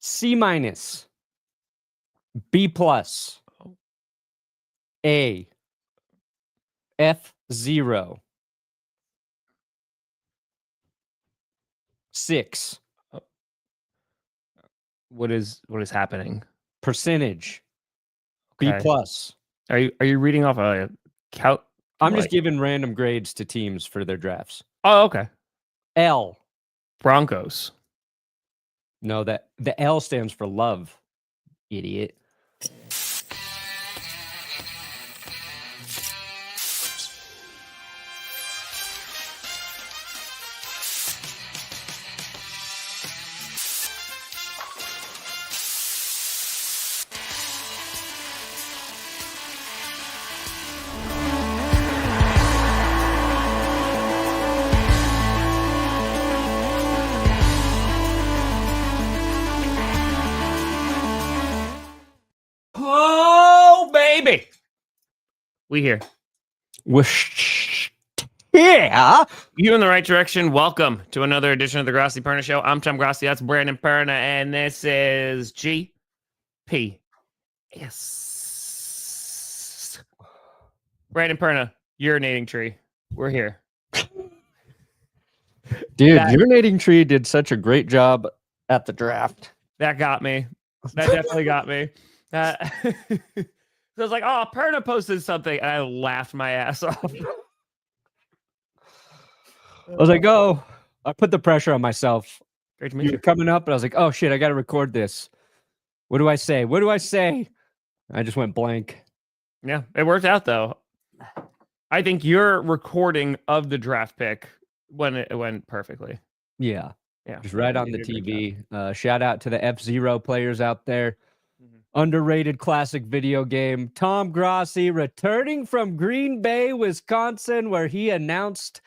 C minus, B plus, A, F0, 6. What is happening? Percentage, B Okay. plus. Are you reading off a count? I'm just giving random grades to teams for their drafts. Oh, okay. L. Broncos. No, the L stands for love, idiot. Oh, baby. We here. Yeah. You in the right direction. Welcome to another edition of the Grossi Perna Show. I'm Tom Grossi. That's Brandon Perna. And this is GP. Yes. Brandon Perna, urinating tree. We're here. Dude, urinating tree did such a great job at the draft. That got me. That definitely got me. So I was like, oh, Perna posted something. And I laughed my ass off. I was like, oh, I put the pressure on myself. Great to meet you. Coming up, and I was like, oh, shit, I got to record this. What do I say? What do I say? I just went blank. Yeah, it worked out, though. I think your recording of the draft pick it went perfectly. Yeah. Yeah. Just right on the TV. Shout out to the F0 players out there. Underrated classic video game. Tom Grossi returning from Green Bay, Wisconsin, where he announced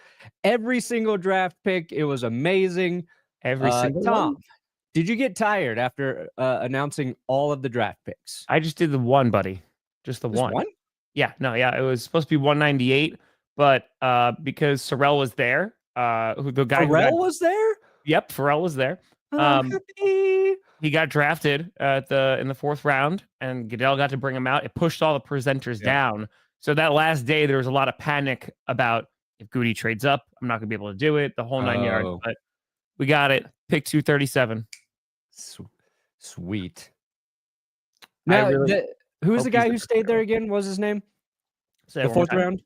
every single draft pick. It was amazing. Every single Tom, one. did you get tired after announcing all of the draft picks? I just did the one, buddy. Just the one. Yeah, no, yeah. It was supposed to be 198, but because Sorrell was there, the guy Pharrell was there? Yep, Pharrell was there. He got drafted in the fourth round, and Goodell got to bring him out. It pushed all the presenters down. So that last day, there was a lot of panic about if Goody trades up, I'm not going to be able to do it, the whole 9 yards. But we got it. Pick 237. Sweet. Now, who was the guy who stayed there again? What was his name? The fourth round?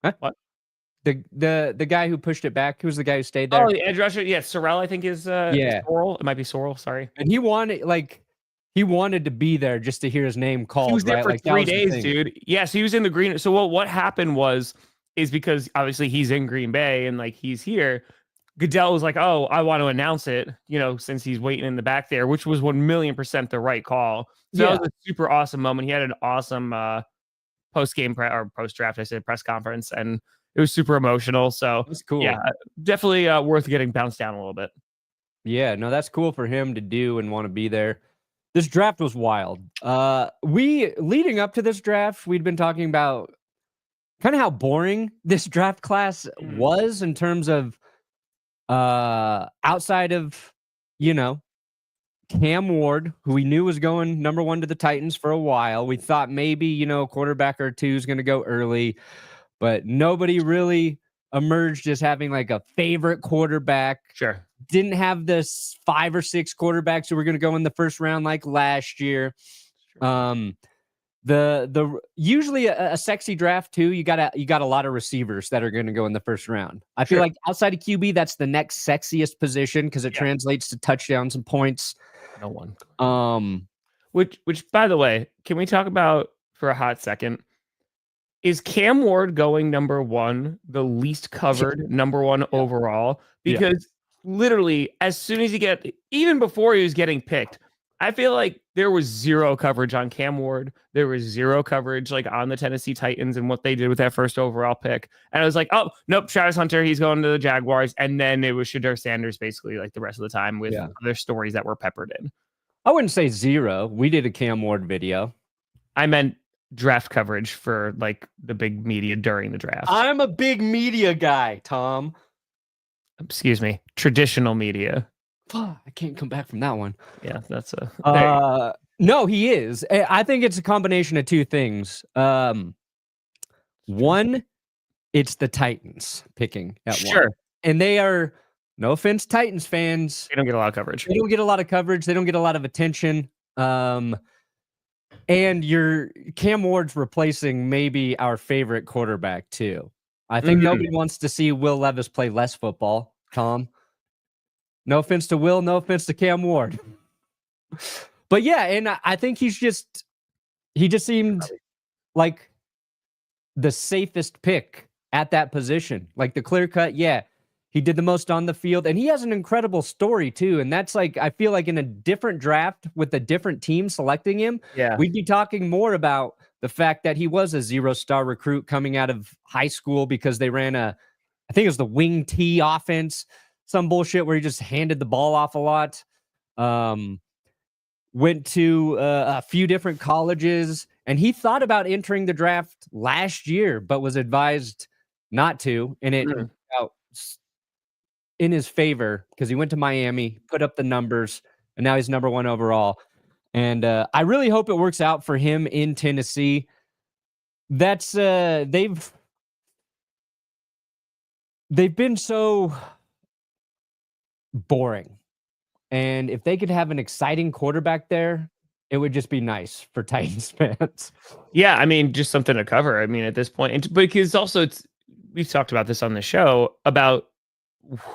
Huh? What? The guy who pushed it back. Who's the guy who stayed there? Oh, the edge rusher. Yeah, Sorrell, I think is Sorrell. It might be Sorrell. Sorry. And he wanted to be there just to hear his name called. He was there right? for 3 days, dude. Yeah, so he was in the green. So what happened is because obviously he's in Green Bay and he's here. Goodell was like, "Oh, I want to announce it," since he's waiting in the back there, which was 1,000,000% the right call. So that was a super awesome moment. He had an awesome post-game or post-draft, I said, press conference, and it was super emotional. So that's cool. Yeah, definitely worth getting bounced down a little bit. Yeah, no, that's cool for him to do and want to be there. This draft was wild. Leading up to this draft, we'd been talking about kind of how boring this draft class was in terms of outside of, Cam Ward, who we knew was going number 1 to the Titans for a while. We thought maybe, a quarterback or two is going to go early, but nobody really emerged as having a favorite quarterback. Sure. Didn't have this 5 or 6 quarterbacks who were going to go in the first round like last year. Sure. The usually a sexy draft too. You got a lot of receivers that are going to go in the first round. I feel like outside of QB, that's the next sexiest position because it translates to touchdowns and points. No one. Which by the way, can we talk about for a hot second? Is Cam Ward going number 1, the least covered number 1 overall? Because literally, as soon as even before he was getting picked, I feel like there was zero coverage on Cam Ward. There was zero coverage on the Tennessee Titans and what they did with that first overall pick. And I was like, oh, nope, Travis Hunter, he's going to the Jaguars. And then it was Shedeur Sanders basically the rest of the time with other stories that were peppered in. I wouldn't say zero. We did a Cam Ward video. I meant draft coverage for the big media during the draft. I'm a big media guy, Tom. Excuse me, traditional media. I can't come back from that one. Yeah, that's a. No, he is. I think it's a combination of two things. One, it's the Titans picking at one. And they are, no offense, Titans fans. They don't get a lot of coverage. They don't get a lot of coverage. They don't get a lot of attention. And your Cam Ward's replacing maybe our favorite quarterback too. I think nobody wants to see Will Levis play less football, Tom. No offense to Will, no offense to Cam Ward. But yeah, and I think he just seemed like the safest pick at that position. Like the clear cut, yeah. He did the most on the field, and he has an incredible story too. And that's like, I feel like in a different draft with a different team selecting him, we'd be talking more about the fact that he was a 0-star recruit coming out of high school because they ran I think it was the wing T offense, some bullshit where he just handed the ball off a lot. Went to a few different colleges, and he thought about entering the draft last year, but was advised not to. And it out in his favor because he went to Miami, put up the numbers, and now he's number 1 overall. And I really hope it works out for him in Tennessee. That's they've been so boring. And if they could have an exciting quarterback there, it would just be nice for Titans fans. Yeah, I mean, just something to cover. I mean, at this point, and because also we've talked about this on the show about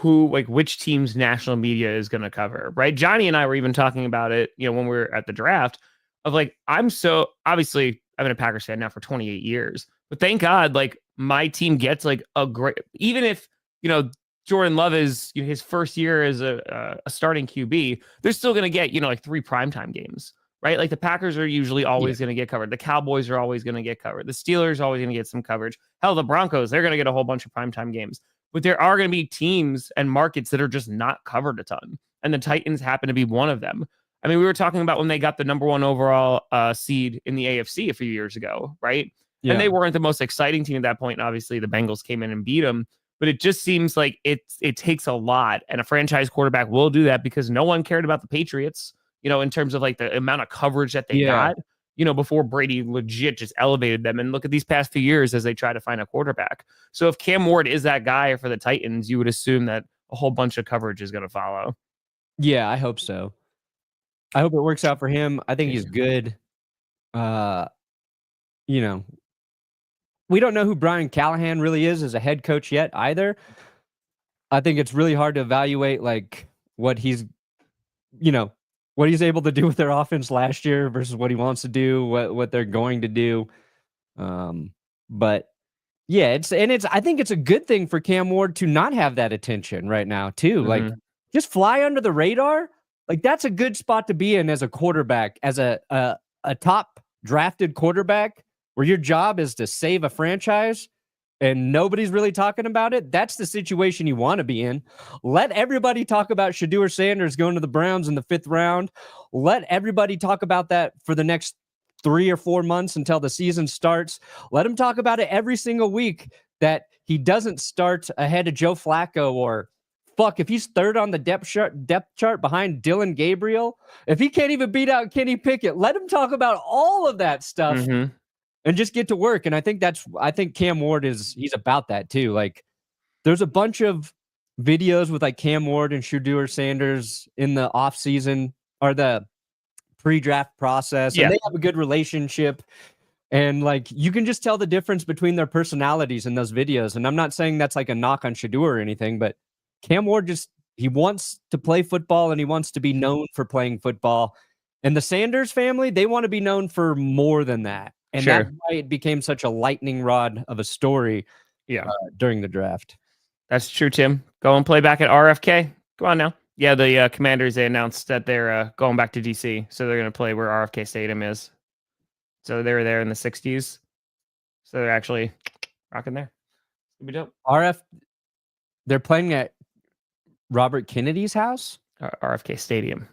which team's national media is going to cover, right? Johnny and I were even talking about it, when we were at the draft of like, I've been a Packers fan now for 28 years, but thank God, like my team gets like a great, even if, Jordan Love is his first year as a starting QB, they're still going to get, like 3 primetime games, right? Like the Packers are usually always going to get covered. The Cowboys are always going to get covered. The Steelers are always going to get some coverage. Hell, the Broncos, they're going to get a whole bunch of primetime games. But there are going to be teams and markets that are just not covered a ton. And the Titans happen to be one of them. I mean, we were talking about when they got the number 1 overall seed in the AFC a few years ago, right? Yeah. And they weren't the most exciting team at that point. And obviously, the Bengals came in and beat them. But it just seems like it takes a lot. And a franchise quarterback will do that because no one cared about the Patriots, in terms of like the amount of coverage that they got, before Brady legit just elevated them. And look at these past few years as they try to find a quarterback. So if Cam Ward is that guy for the Titans, you would assume that a whole bunch of coverage is going to follow. Yeah, I hope so. I hope it works out for him. I think he's good. We don't know who Brian Callahan really is as a head coach yet either. I think it's really hard to evaluate like what he's able to do with their offense last year versus what he wants to do, what they're going to do. But yeah, I think it's a good thing for Cam Ward to not have that attention right now too. Like just fly under the radar. Like that's a good spot to be in as a quarterback, as a top drafted quarterback, where your job is to save a franchise and nobody's really talking about it. That's the situation you want to be in. Let everybody talk about Shedeur Sanders going to the Browns in the 5th round. Let everybody talk about that for the next 3 or 4 months until the season starts. Let him talk about it every single week that he doesn't start ahead of Joe Flacco, or if he's 3rd on the depth chart behind Dylan Gabriel, if he can't even beat out Kenny Pickett, let him talk about all of that stuff. And just get to work. And I think Cam Ward he's about that too. Like there's a bunch of videos with like Cam Ward and Shedeur Sanders in the off season or the pre-draft process. And they have a good relationship. And like, you can just tell the difference between their personalities in those videos. And I'm not saying that's like a knock on Shedeur or anything, but Cam Ward he wants to play football and he wants to be known for playing football. And the Sanders family, they want to be known for more than that. And that's why it became such a lightning rod of a story during the draft. That's true, Tim. Go and play back at RFK. Come on now. Yeah, the Commanders, they announced that they're going back to D.C., so they're going to play where RFK Stadium is. So they were there in the 60s. So they're actually rocking there. It'll be dope. They're playing at Robert Kennedy's house? RFK Stadium.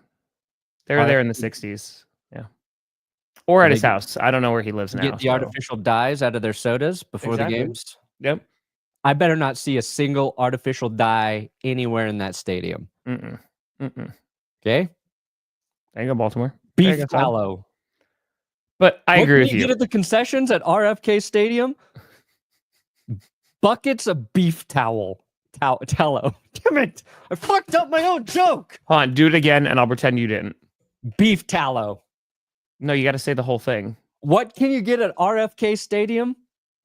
They were there in the 60s. Yeah. Or at his house. I don't know where he lives now. Get the artificial dyes out of their sodas before the games. Yep. I better not see a single artificial dye anywhere in that stadium. Mm-mm. Okay. There you go, Baltimore. Beef tallow. But I agree with What can you. you get at the concessions at RFK Stadium? Buckets of beef tallow. Tallow. Damn it. I fucked up my own joke. Hold on, do it again, and I'll pretend you didn't. Beef tallow. No, you got to say the whole thing. What can you get at RFK Stadium?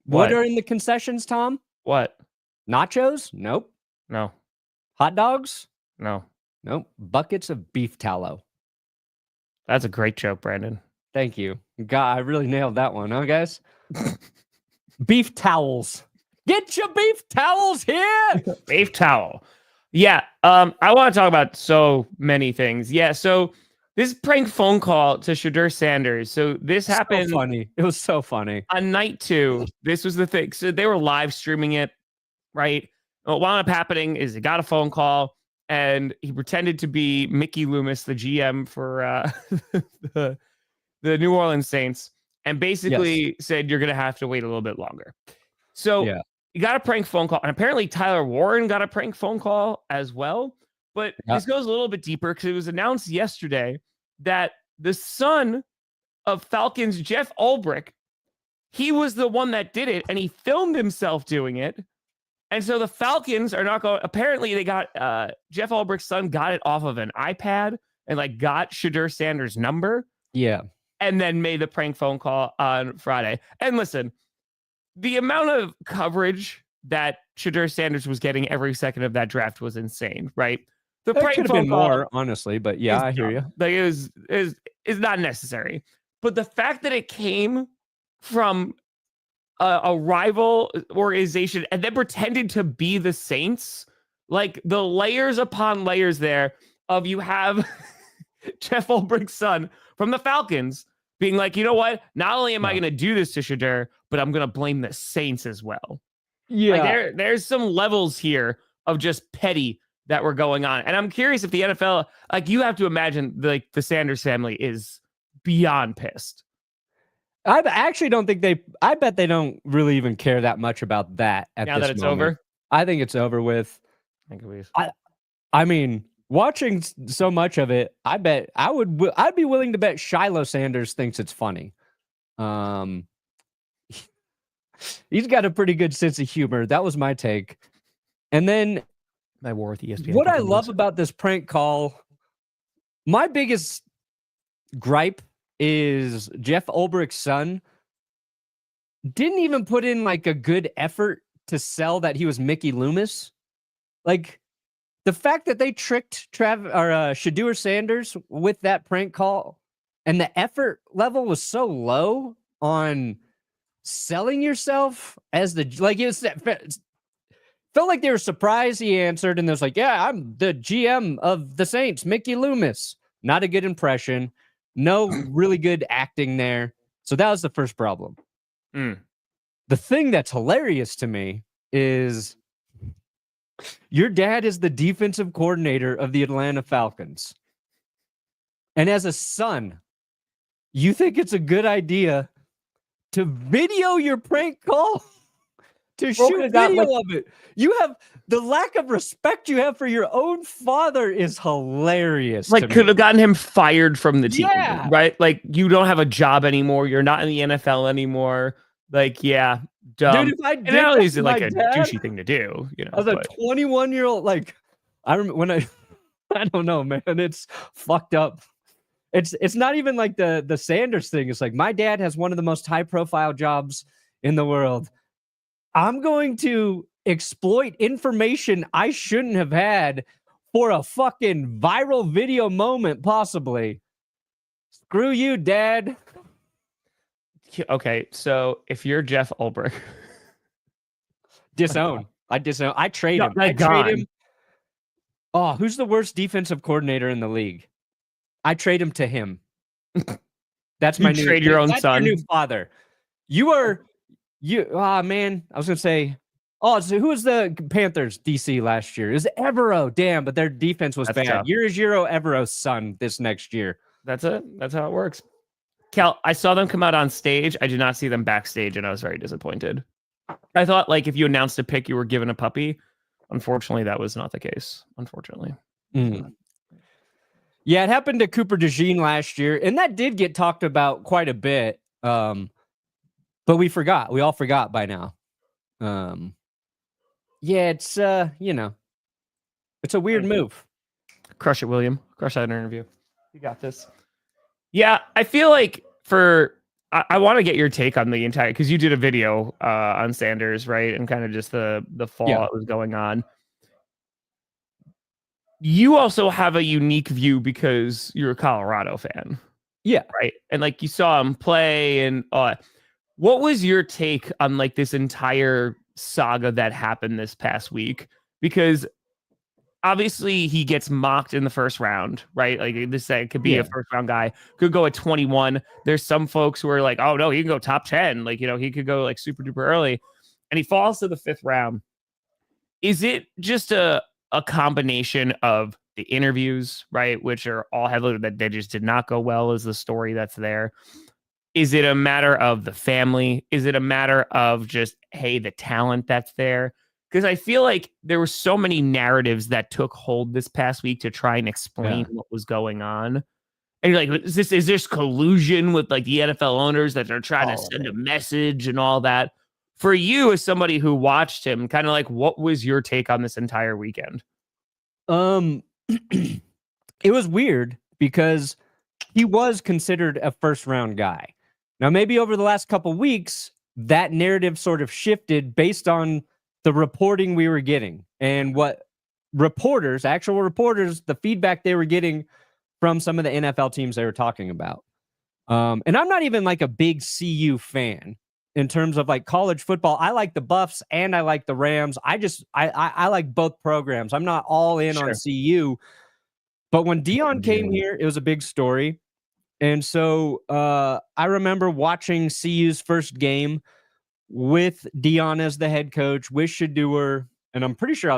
What are in the concessions, Tom? What? Nachos? Nope. No. Hot dogs? No. Nope. Buckets of beef tallow. That's a great joke, Brandon. Thank you. God, I really nailed that one, huh, guys? Beef towels. Get your beef towels here. Beef towel. Yeah. I want to talk about so many things. Yeah. So this prank phone call to Shedeur Sanders. So this happened. So funny. It was so funny. On night 2, this was the thing. So they were live streaming it, right? What wound up happening is he got a phone call and he pretended to be Mickey Loomis, the GM for the New Orleans Saints, and basically said, you're going to have to wait a little bit longer. So he got a prank phone call, and apparently Tyler Warren got a prank phone call as well. But this goes a little bit deeper because it was announced yesterday that the son of Falcons, Jeff Ulbrich, he was the one that did it, and he filmed himself doing it. And so the Falcons are not going. Apparently, they got Jeff Ulbrich's son got it off of an iPad and like got Shedeur Sanders' number. Yeah. And then made the prank phone call on Friday. And listen, the amount of coverage that Shedeur Sanders was getting every second of that draft was insane, right? The That prank could have phone been call more, honestly, but yeah, I hear you. Like is not necessary. But the fact that it came from a rival organization and then pretended to be the Saints, like the layers upon layers there of you have Jeff Ulbrich's son from the Falcons being like, you know what? Not only am I going to do this to Shedeur, but I'm going to blame the Saints as well. Yeah. Like there's some levels here of just petty that were going on. And I'm curious if the NFL, like you have to imagine like the Sanders family is beyond pissed. I actually don't think I bet they don't really even care that much about that at now this that it's moment. over. I think it's over with. I mean, watching so much of it, I bet I'd be willing to bet Shiloh Sanders thinks it's funny. He's got a pretty good sense of humor. That was my take. And then my war with ESPN. What I love about this prank call, my biggest gripe is Jeff Ulbrich's son didn't even put in like a good effort to sell that he was Mickey Loomis. Like the fact that they tricked Shedeur Sanders with that prank call and the effort level was so low on selling yourself as the, like, it felt like they were surprised he answered and there's like, yeah, I'm the GM of the Saints, Mickey Loomis. Not a good impression. No really good acting there. So that was the first problem. The thing that's hilarious to me is your dad is the defensive coordinator of the Atlanta Falcons. And as a son, you think it's a good idea to video your prank call? To shoot video of it. You have the lack of respect you have for your own father is hilarious. Like could have gotten him fired from the team, right? Like you don't have a job anymore. You're not in the NFL anymore. Like, yeah, dumb. Dude, if I did and not is it like a douchey thing to do, you know. As a 21-year-old, like I remember when I don't know, man. It's fucked up. It's not even like the Sanders thing. It's like my dad has one of the most high-profile jobs in the world. I'm going to exploit information I shouldn't have had for a fucking viral video moment, possibly. Screw you, Dad. Okay, so if you're Jeff Ulbrich, disown. I disown. I trade him. I trade him. Oh, who's the worst defensive coordinator in the league? I trade him to him. That's my new trade your own son. Your new father. Man, I was gonna say, so who was the Panthers DC last year? It was Evero. Damn, but their defense was bad. Tough. You're Jiro Evero's son this next year. That's it. That's how it works. Cal, I saw them come out on stage. I did not see them backstage, and I was very disappointed. I thought, like, if you announced a pick, you were given a puppy. Unfortunately, that was not the case. Unfortunately. Yeah, it happened to Cooper DeJean last year, and that did get talked about quite a bit. But we forgot. We all forgot by now. Yeah, it's it's a weird move. Crush it, William. Crush that interview. You got this. Yeah, I feel like I want to get your take on the entire, because you did a video on Sanders, right? And kind of just the fall that was going on. You also have a unique view because you're a Colorado fan. Yeah. Right. And like you saw him play, and what was your take on like this entire saga that happened this past week? Because obviously he gets mocked in the first round, right? Like this could be a first round guy, could go at 21. There's some folks who are like, oh no, he can go top 10. Like, he could go like super duper early, and he falls to the 5th round. Is it just a combination of the interviews, right, which are all heavily that they just did not go well, is the story that's there? Is it a matter of the family? Is it a matter of just, hey, the talent that's there? Because I feel like there were so many narratives that took hold this past week to try and explain what was going on. And you're like, is this collusion with like the NFL owners that are trying to send a message and all that? For you, as somebody who watched him, kind of like, what was your take on this entire weekend? It was weird because he was considered a first-round guy. Now, maybe over the last couple weeks, that narrative sort of shifted based on the reporting we were getting and what actual reporters, the feedback they were getting from some of the NFL teams they were talking about. And I'm not even like a big CU fan in terms of like college football. I like the Buffs and I like the Rams. I like both programs. I'm not all in on CU. But when Deion came here, it was a big story. And so I remember watching CU's first game with Deion as the head coach, with Shedeur, and I'm pretty sure I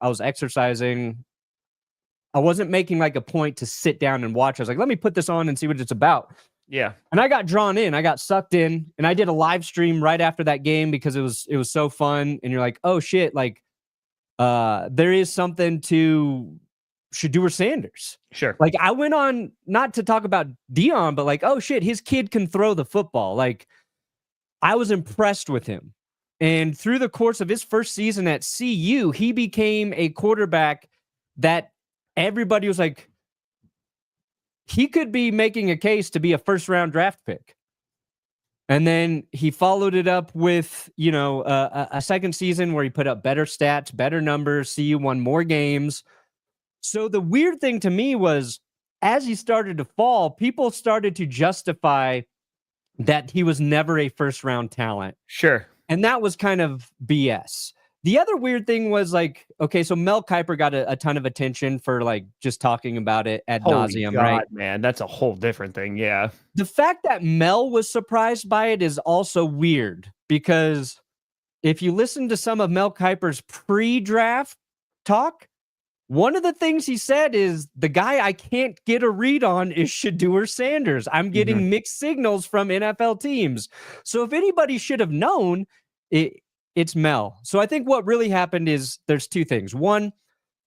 was exercising. I wasn't making like a point to sit down and watch. I was like, let me put this on and see what it's about. Yeah. And I got drawn in. I got sucked in, and I did a live stream right after that game because it was so fun. And you're like, oh shit, like there is something to Shedeur Sanders. Sure. Like I went on not to talk about Deion, but like, oh shit, his kid can throw the football. Like I was impressed with him. And through the course of his first season at CU, he became a quarterback that everybody was like, he could be making a case to be a first-round draft pick. And then he followed it up with, a second season where he put up better stats, better numbers. CU won more games. So the weird thing to me was, as he started to fall, people started to justify that he was never a first-round talent. Sure. And that was kind of BS. The other weird thing was like, okay, so Mel Kiper got a ton of attention for like just talking about it ad nauseum, right? Man, that's a whole different thing. Yeah. The fact that Mel was surprised by it is also weird because if you listen to some of Mel Kiper's pre-draft talk, one of the things he said is the guy I can't get a read on is Shedeur Sanders. I'm getting mixed signals from NFL teams. So if anybody should have known, it's Mel. So I think what really happened is there's two things. One,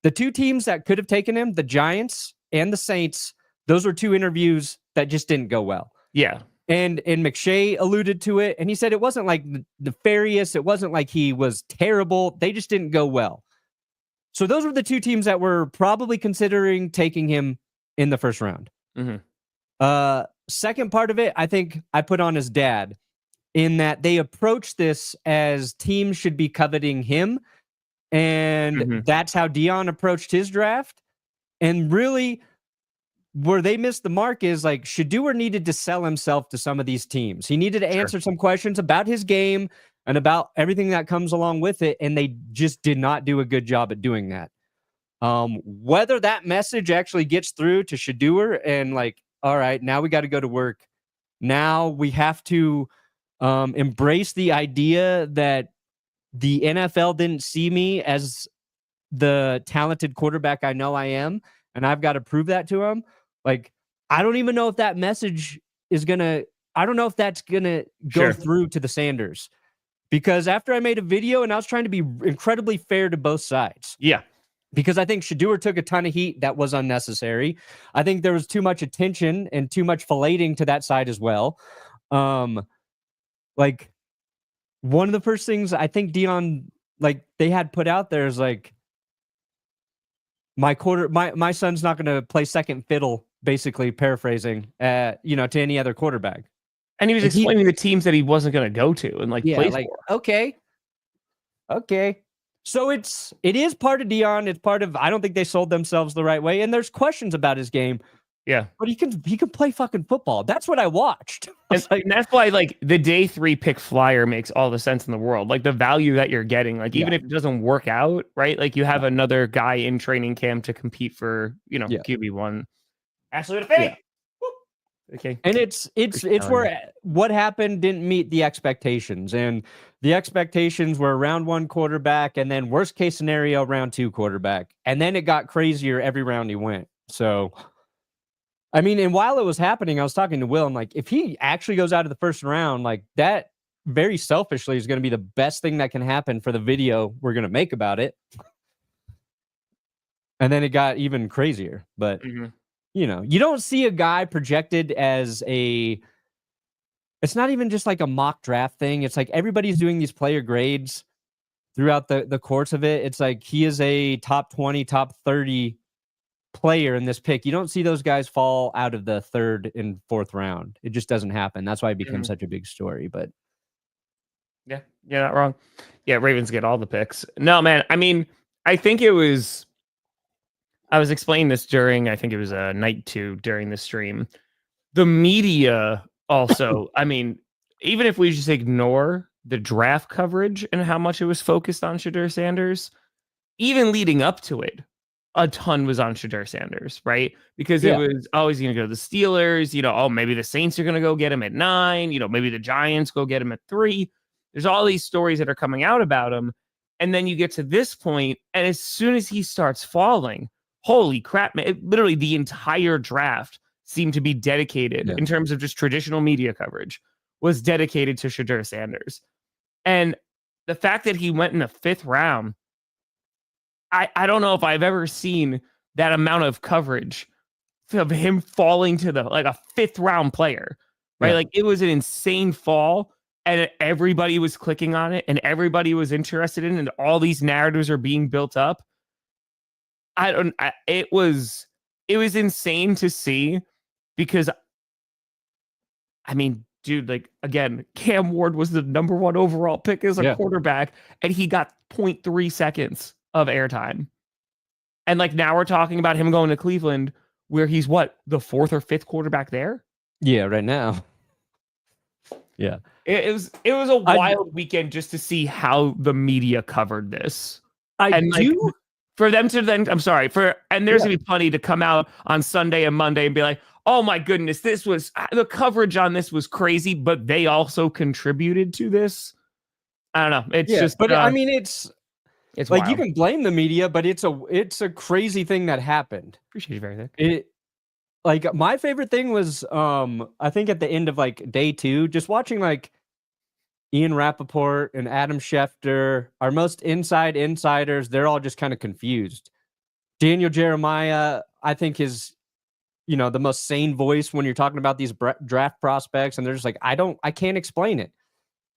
the two teams that could have taken him, the Giants and the Saints, those were two interviews that just didn't go well. Yeah. And McShay alluded to it, and he said it wasn't like nefarious. It wasn't like he was terrible. They just didn't go well. So those were the two teams that were probably considering taking him in the first round. Second part of it, I think I put on his dad in that they approach this as teams should be coveting him. And that's how Deion approached his draft. And really, where they missed the mark is like Shedeur needed to sell himself to some of these teams. He needed to answer some questions about his game and about everything that comes along with it, and they just did not do a good job at doing that. Whether that message actually gets through to Shedeur and like, all right, now we got to go to work. Now we have to embrace the idea that the NFL didn't see me as the talented quarterback I know I am, and I've got to prove that to him. Like, I don't even know if that message is I don't know if that's going to go through to the Sanders. Because after I made a video and I was trying to be incredibly fair to both sides. Yeah. because I think Shedeur took a ton of heat that was unnecessary. I think there was too much attention and too much filleting to that side as well. Like, one of the first things I think Deion, like, they had put out there is like, my son's not going to play second fiddle, basically paraphrasing, to any other quarterback. And he was Like, explaining the teams that he wasn't going to go to and play for. Okay. So it is part of Deion. It's part of, I don't think they sold themselves the right way. And there's questions about his game. Yeah. But he can play fucking football. That's what I watched. And that's why the day 3 pick flyer makes all the sense in the world. Like, the value that you're getting, even if it doesn't work out, right? Like, you have another guy in training camp to compete for, QB1. Ashley with a fake. Yeah. Okay. And it's where what happened didn't meet the expectations. And the expectations were round 1 quarterback, and then worst case scenario, round 2 quarterback. And then it got crazier every round he went. So, I mean, and while it was happening, I was talking to Will. I'm like, if he actually goes out of the first round, like, that very selfishly is going to be the best thing that can happen for the video we're going to make about it. And then it got even crazier. But, you don't see a guy projected as it's not even just like a mock draft thing. It's like everybody's doing these player grades throughout the course of it. It's like he is a top 20, top 30 player in this pick. You don't see those guys fall out of the 3rd and 4th round. It just doesn't happen. That's why it becomes such a big story. But yeah, you're not wrong. Yeah, Ravens get all the picks. No, man. I mean, I think I was explaining this during, I think it was night 2 during the stream. The media also, I mean, even if we just ignore the draft coverage and how much it was focused on Shedeur Sanders, even leading up to it, a ton was on Shedeur Sanders, right? Because it was always going to go to the Steelers, maybe the Saints are going to go get him at 9, maybe the Giants go get him at 3. There's all these stories that are coming out about him. And then you get to this point, and as soon as he starts falling, holy crap, man, literally the entire draft seemed to be dedicated in terms of just traditional media coverage was dedicated to Shedeur Sanders. And the fact that he went in the 5th round, I don't know if I've ever seen that amount of coverage of him falling to a 5th round player, right? Yeah. Like, it was an insane fall, and everybody was clicking on it, and everybody was interested in it, and all these narratives are being built up. It was insane to see, because, I mean, dude, again, Cam Ward was the number 1 overall pick as a quarterback, and he got 0.3 seconds of airtime. And now we're talking about him going to Cleveland, where he's the 4th or 5th quarterback there? Yeah, right now. Yeah. It was a wild weekend just to see how the media covered this. For them to then, I'm sorry, and there's going to be plenty to come out on Sunday and Monday and be like, oh my goodness, the coverage on this was crazy, but they also contributed to this. I don't know. It's just, but I mean, it's wild. You can blame the media, but it's a crazy thing that happened. Appreciate you very much. My favorite thing was, I think at the end of day 2, just watching Ian Rappaport and Adam Schefter, our most insiders, they're all just kind of confused. Daniel Jeremiah, I think, is, the most sane voice when you're talking about these draft prospects, and they're just I can't explain it.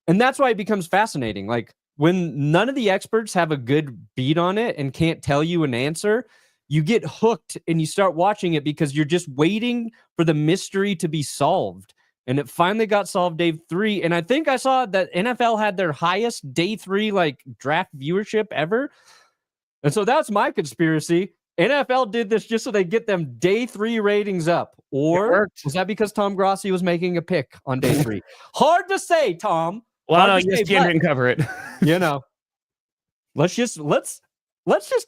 And that's why it becomes fascinating. When none of the experts have a good beat on it and can't tell you an answer, you get hooked and you start watching it because you're just waiting for the mystery to be solved. And it finally got solved day 3. And I think I saw that NFL had their highest day 3 draft viewership ever. And so that's my conspiracy. NFL did this just so they get them day 3 ratings up. Or was that because Tom Grossi was making a pick on day 3? Hard to say, Tom. Well, no, ESPN didn't cover it. Let's just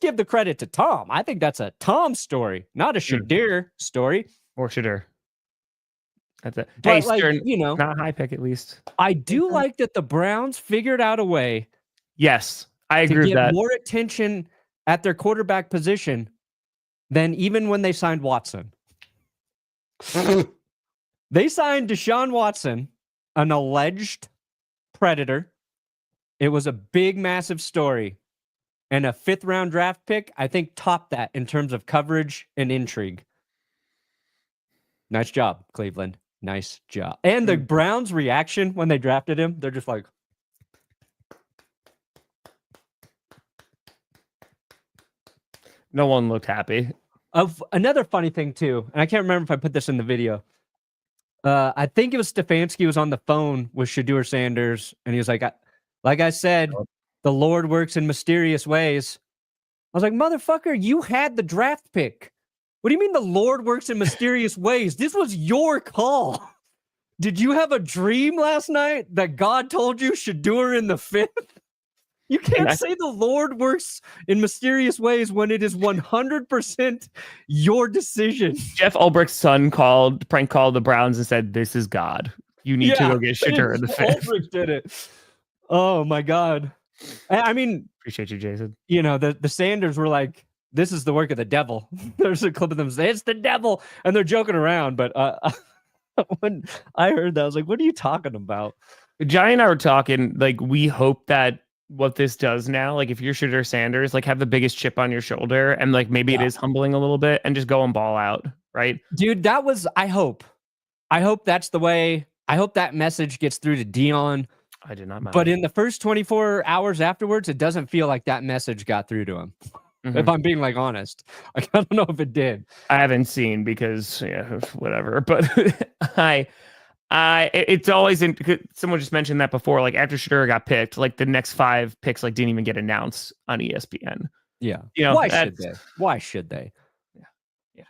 give the credit to Tom. I think that's a Tom story, not a Shedeur story. Or Shedeur. That's it. But Stern, not a high pick at least. I do like that the Browns figured out a way. Yes, I agree with that. To get more attention at their quarterback position than even when they signed Watson. They signed Deshaun Watson, an alleged predator. It was a big, massive story. and a 5th round draft pick, I think top that in terms of coverage and intrigue. Nice job, Cleveland. Nice job. And the Browns' reaction when they drafted him, they're just like, no one looked happy. Another funny thing too, and I can't remember if I put this in the video. I think it was Stefanski was on the phone with Shedeur Sanders, and he was like I said, the Lord works in mysterious ways. I was like, motherfucker, you had the draft pick. What do you mean the Lord works in mysterious ways? This was your call. Did you have a dream last night that God told you Shedeur in the 5th? You can't say the Lord works in mysterious ways when it is 100% your decision. Jeff Ulbricht's son prank called the Browns and said, "This is God. You need to go get Shedeur in the 5th." Ulbricht did it. Oh my God. I mean, appreciate you, Jason. You know, the Sanders were like, "This is the work of the devil." There's a clip of them saying, "It's the devil," and they're joking around. But when I heard that, I was like, "What are you talking about?" Johnny and I were talking, like, we hope that what this does now, like, if you're Shedeur Sanders, like, have the biggest chip on your shoulder, and like maybe it is humbling a little bit, and just go and ball out, right? Dude, that was. I hope that's the way. I hope that message gets through to Dion. I did not mind. But in the first 24 hours afterwards, it doesn't feel like that message got through to him. If I'm being like honest, I don't know if it did. I haven't seen because whatever. But it's always someone just mentioned that before. Like after Shedeur got picked, like the next 5 picks like didn't even get announced on ESPN. Yeah, you know, why should they? Why should they? Yeah.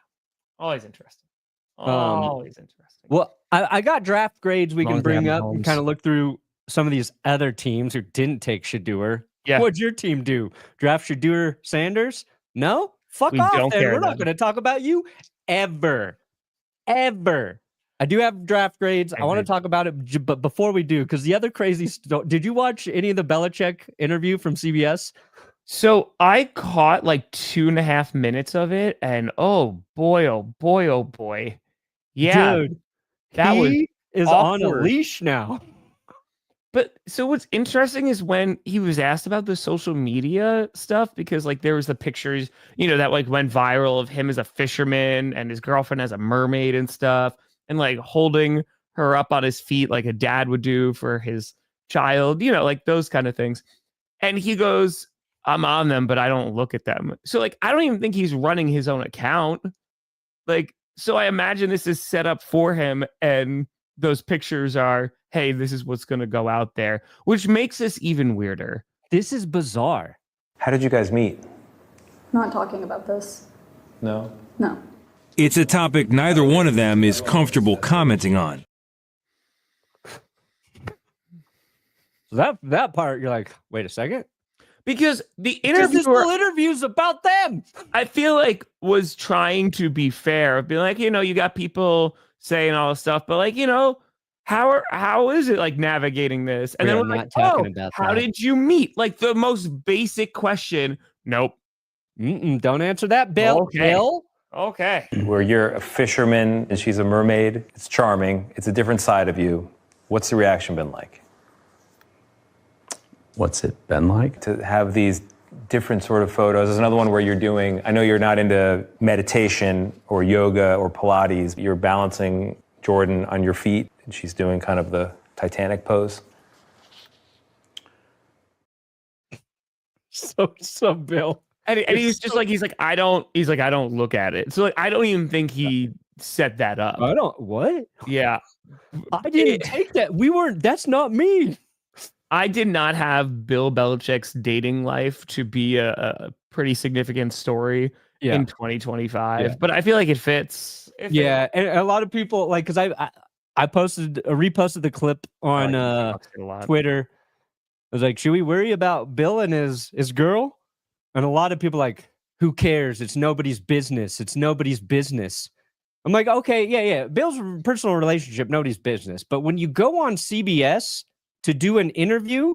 Always interesting. Always interesting. Well, I got draft grades we can bring up and kind of look through some of these other teams who didn't take Shedeur. Yeah. What'd your team do? Draft Shedeur Sanders? No? Fuck off then. We're not going to talk about you ever. Ever. I do have draft grades. I want to talk about it, but before we do, because the other crazy did you watch any of the Belichick interview from CBS? So I caught like 2.5 minutes of it, and oh boy. Yeah. Dude, that he is awkward. on a leash now. But so what's interesting is when he was asked about the social media stuff, because like there was the pictures, that like went viral of him as a fisherman and his girlfriend as a mermaid and stuff, and like holding her up on his feet like a dad would do for his child, like those kind of things. And he goes, "I'm on them, but I don't look at them." So like, I don't even think he's running his own account. Like, so I imagine this is set up for him, and those pictures are, hey, this is what's going to go out there, which makes this even weirder. This is bizarre. How did you guys meet? Not talking about this. No? No. It's a topic neither one of them is comfortable commenting on. So that part, you're like, wait a second. Because the this whole interview's about them. I feel like was trying to be fair, being like, you got people saying all this stuff, but like, how is it like navigating this? And then we're like, how did you meet? Like the most basic question. Nope. Don't answer that, Bill. Okay. Bill? Okay. Where you're a fisherman and she's a mermaid. It's charming. It's a different side of you. What's the reaction been like? What's it been like? To have these different sort of photos. There's another one where you're doing, I know you're not into meditation or yoga or Pilates. You're balancing Jordan on your feet, and she's doing kind of the Titanic pose. So Bill. And he's just like, I don't look at it. So like, I don't even think he set that up. What? Yeah. I didn't take that. That's not me. I did not have Bill Belichick's dating life to be a pretty significant story in 2025, but I feel like it fits. And a lot of people like, because I reposted the clip on Twitter. I was like, should we worry about Bill and his girl? And a lot of people like, who cares? It's nobody's business. It's nobody's business. I'm like, okay, yeah. Bill's personal relationship, nobody's business. But when you go on CBS to do an interview,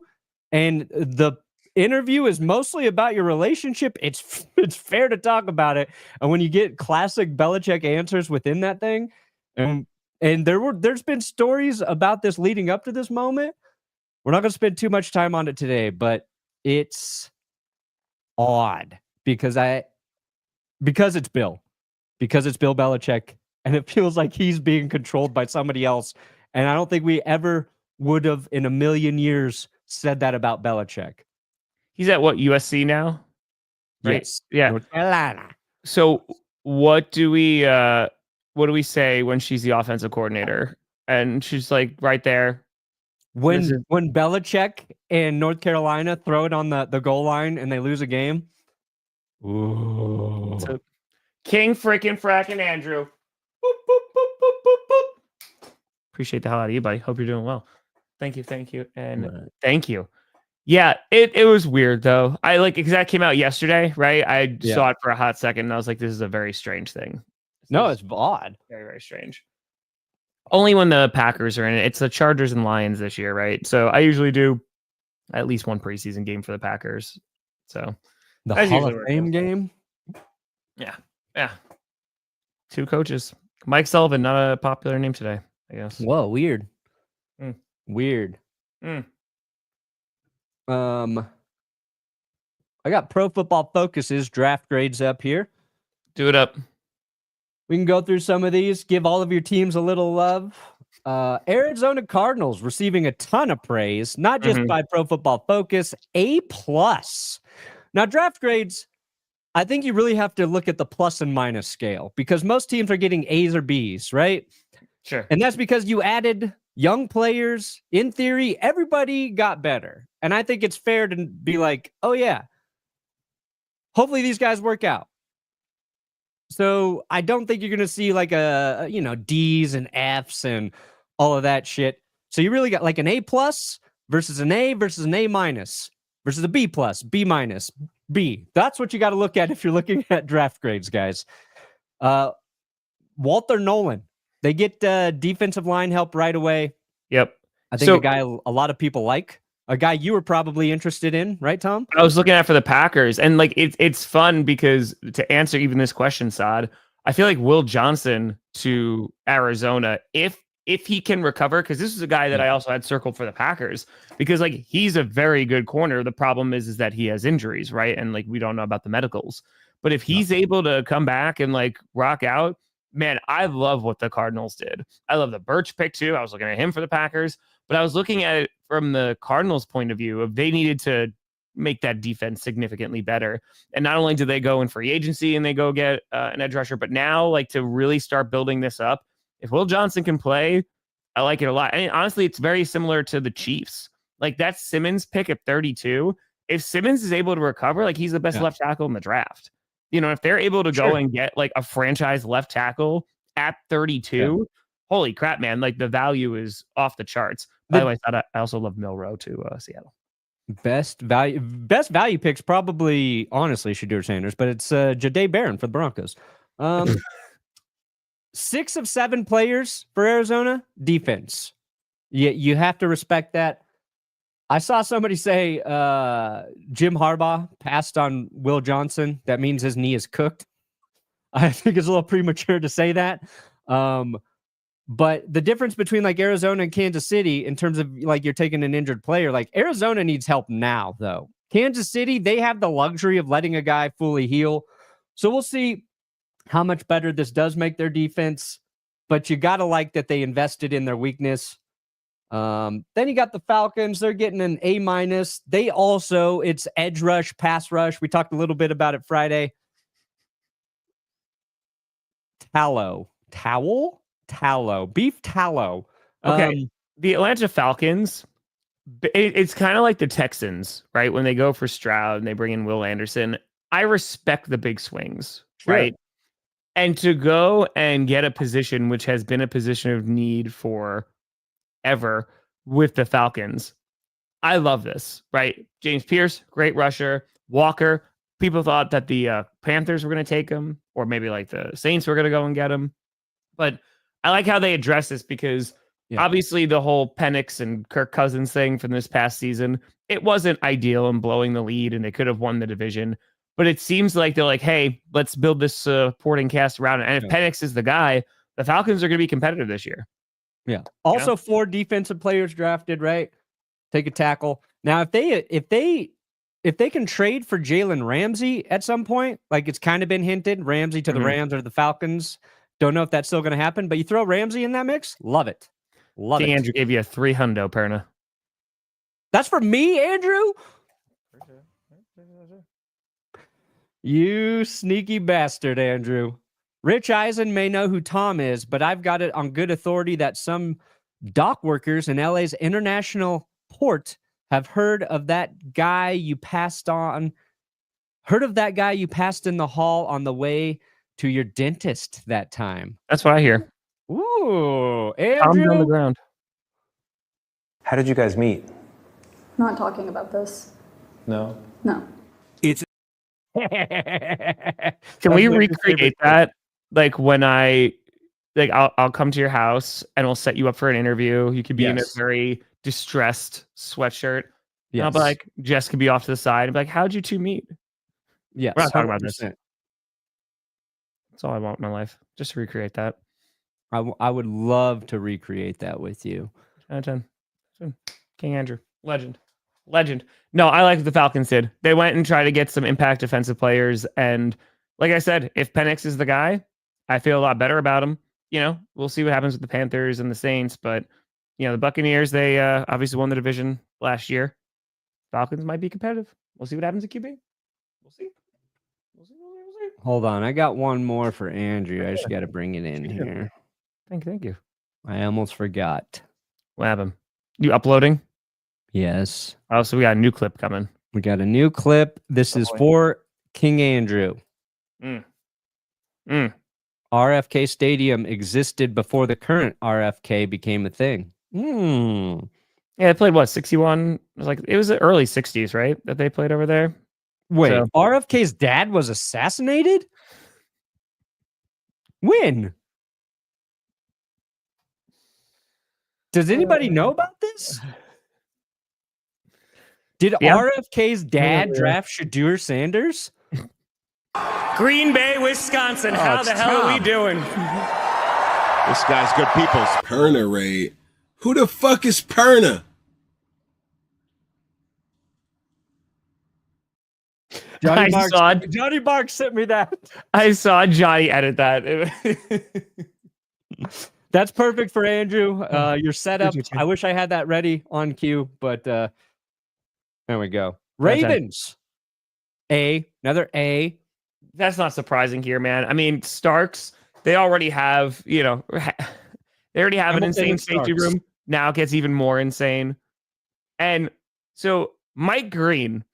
and the interview is mostly about your relationship, it's fair to talk about it. And when you get classic Belichick answers within that thing, and there's been stories about this leading up to this moment. We're not going to spend too much time on it today, but it's odd because it's Bill Belichick, and it feels like he's being controlled by somebody else. And I don't think we ever would have in a million years said that about Belichick. He's at what, USC now? Right? Yes. Yeah. North Carolina. So what do we say when she's the offensive coordinator and she's like right there? When Belichick and North Carolina throw it on the goal line and they lose a game. Ooh. So, King freaking fracking Andrew. Boop, boop, boop, boop, boop, boop. Appreciate the hell out of you, buddy. Hope you're doing well. Thank you. And thank you. Yeah, it was weird though. I because that came out yesterday, right? I saw it for a hot second and I was like, this is a very strange thing. No, it's odd. Very, very strange. Only when the Packers are in it. It's the Chargers and Lions this year, right? So I usually do at least one preseason game for the Packers. So the Hall of Fame game? Yeah. 2 coaches. Mike Sullivan, not a popular name today, I guess. Whoa, weird. Weird. I got Pro Football Focus's draft grades up here. Do it up. We can go through some of these, give all of your teams a little love. Arizona Cardinals receiving a ton of praise, not just by Pro Football Focus, A+. Now, draft grades, I think you really have to look at the plus and minus scale because most teams are getting A's or B's, right? Sure. And that's because you added young players. In theory, everybody got better. And I think it's fair to be like, oh, yeah, hopefully these guys work out. So I don't think you're going to see like D's and F's and all of that shit. So you really got like an A+ versus an A versus an A- versus a B+, B-, B. That's what you got to look at if you're looking at draft grades, guys. Walter Nolan. They get defensive line help right away. Yep. I think a guy a lot of people like. A guy you were probably interested in, right, Tom? I was looking at for the Packers, and it's fun because to answer even this question, Saad, I feel like Will Johnson to Arizona, if he can recover, because this is a guy that I also had circled for the Packers, because he's a very good corner. The problem is that he has injuries, right? And we don't know about the medicals. But if he's able to come back and rock out, man, I love what the Cardinals did. I love the Birch pick too. I was looking at him for the Packers, but I was looking at it from the Cardinals' point of view of they needed to make that defense significantly better. And not only did they go in free agency and they go get an edge rusher, but now to really start building this up. If Will Johnson can play, I like it a lot. And honestly, it's very similar to the Chiefs. That Simmons pick at 32. If Simmons is able to recover, he's the best left tackle in the draft. If they're able to go and get a franchise left tackle at 32, holy crap, man. The value is off the charts. By the way, I also love Milroe to Seattle. Best value picks probably, honestly, Shedeur Sanders, but it's Jahdae Barron for the Broncos. 6 of 7 players for Arizona, defense. You have to respect that. I saw somebody say Jim Harbaugh passed on Will Johnson. That means his knee is cooked. I think it's a little premature to say that. But the difference between Arizona and Kansas City in terms of you're taking an injured player, Arizona needs help now, though. Kansas City, they have the luxury of letting a guy fully heal. So we'll see how much better this does make their defense. But you got to like that they invested in their weakness. Then you got the Falcons. They're getting an A-. They also, it's edge rush, pass rush. We talked a little bit about it Friday. Tallow, beef tallow. Okay. The Atlanta Falcons, it's kind of like the Texans, right? When they go for Stroud and they bring in Will Anderson, I respect the big swings, right? And to go and get a position, which has been a position of need for ever with the Falcons. I love this, right? James Pierce, great rusher. Walker, people thought that the Panthers were going to take him, or maybe the Saints were going to go and get him. But I like how they address this because obviously the whole Penix and Kirk Cousins thing from this past season, it wasn't ideal in blowing the lead and they could have won the division. But it seems like they're hey, let's build this supporting cast around it. And if Penix is the guy, the Falcons are going to be competitive this year. Yeah. Also 4 defensive players drafted, right? Take a tackle. Now, if they if they can trade for Jalen Ramsey at some point, like it's kind of been hinted, Ramsey to the Rams or the Falcons. Don't know if that's still going to happen, but you throw Ramsey in that mix, love it. Love King it. Andrew gave you a $300, Perna. That's for me, Andrew? You sneaky bastard, Andrew. Rich Eisen may know who Tom is, but I've got it on good authority that some dock workers in LA's international port have heard of that guy you passed in the hall on the way to your dentist that time. That's what I hear. Ooh, Tom's on the Andrew. ground. How did you guys meet? Not talking about this. No. No. Can we recreate that? Like when I'll come to your house and we'll set you up for an interview. You could be in a very distressed sweatshirt. Yes. And I'll be like, Jess could be off to the side and be like, how'd you two meet? Yes, We're not talking about this. 100%. That's all I want in my life. Just to recreate that. I would love to recreate that with you. 10 out of 10. King Andrew. Legend. No, I like what the Falcons did. They went and tried to get some impact defensive players. And like I said, if Penix is the guy, I feel a lot better about him. You know, we'll see what happens with the Panthers and the Saints. But, you know, the Buccaneers, they obviously won the division last year. Falcons might be competitive. We'll see what happens at QB. We'll see. Hold on. I got one more for Andrew. I just got to bring it in here. Thank you. I almost forgot. What happened? You uploading? Yes. Oh, so we got a new clip coming. We got a new clip. This is for King Andrew. RFK Stadium existed before the current RFK became a thing. Yeah, they played what, 61? It was the early 60s, right? That they played over there. Wait, So- RFK's dad was assassinated? When? Does anybody know about this? Did RFK's dad draft Shedeur Sanders? Green Bay, Wisconsin. How the hell are we doing? This guy's good people. Perna raid. Who the fuck is Perna? Johnny Marks sent me that. I saw Johnny edit that. That's perfect for Andrew. Your setup. I wish I had that ready on cue, but there we go. Ravens. Another A. That's not surprising here, man. I mean, Starks, they already have, they already have an insane safety room. Now it gets even more insane. And so Mike Green,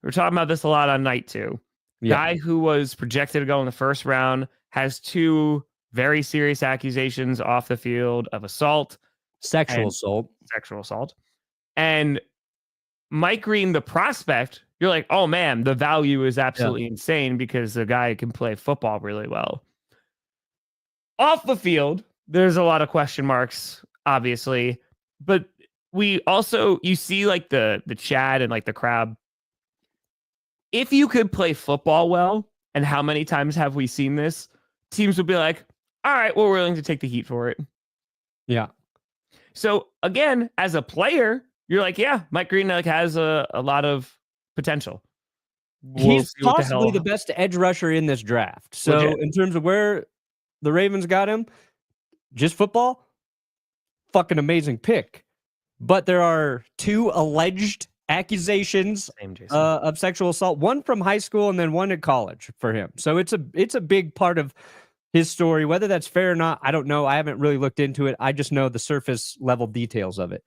we're talking about this a lot on night 2. Guy who was projected to go in the first round has 2 very serious accusations off the field of assault. Sexual assault. And Mike Green, the prospect, you're like, oh man, the value is absolutely insane because the guy can play football really well. Off the field, there's a lot of question marks, obviously. But we also, you see like the chat and like the crowd. If you could play football well, and how many times have we seen this? Teams would be like, all right, we're willing to take the heat for it. Yeah. So again, as a player, you're like, yeah, Mike Green has a lot of potential. He's possibly the best edge rusher in this draft. So in terms of where the Ravens got him, just football, fucking amazing pick. But there are 2 alleged accusations of sexual assault, one from high school and then one at college for him. So it's a big part of his story. Whether that's fair or not, I don't know. I haven't really looked into it. I just know the surface level details of it.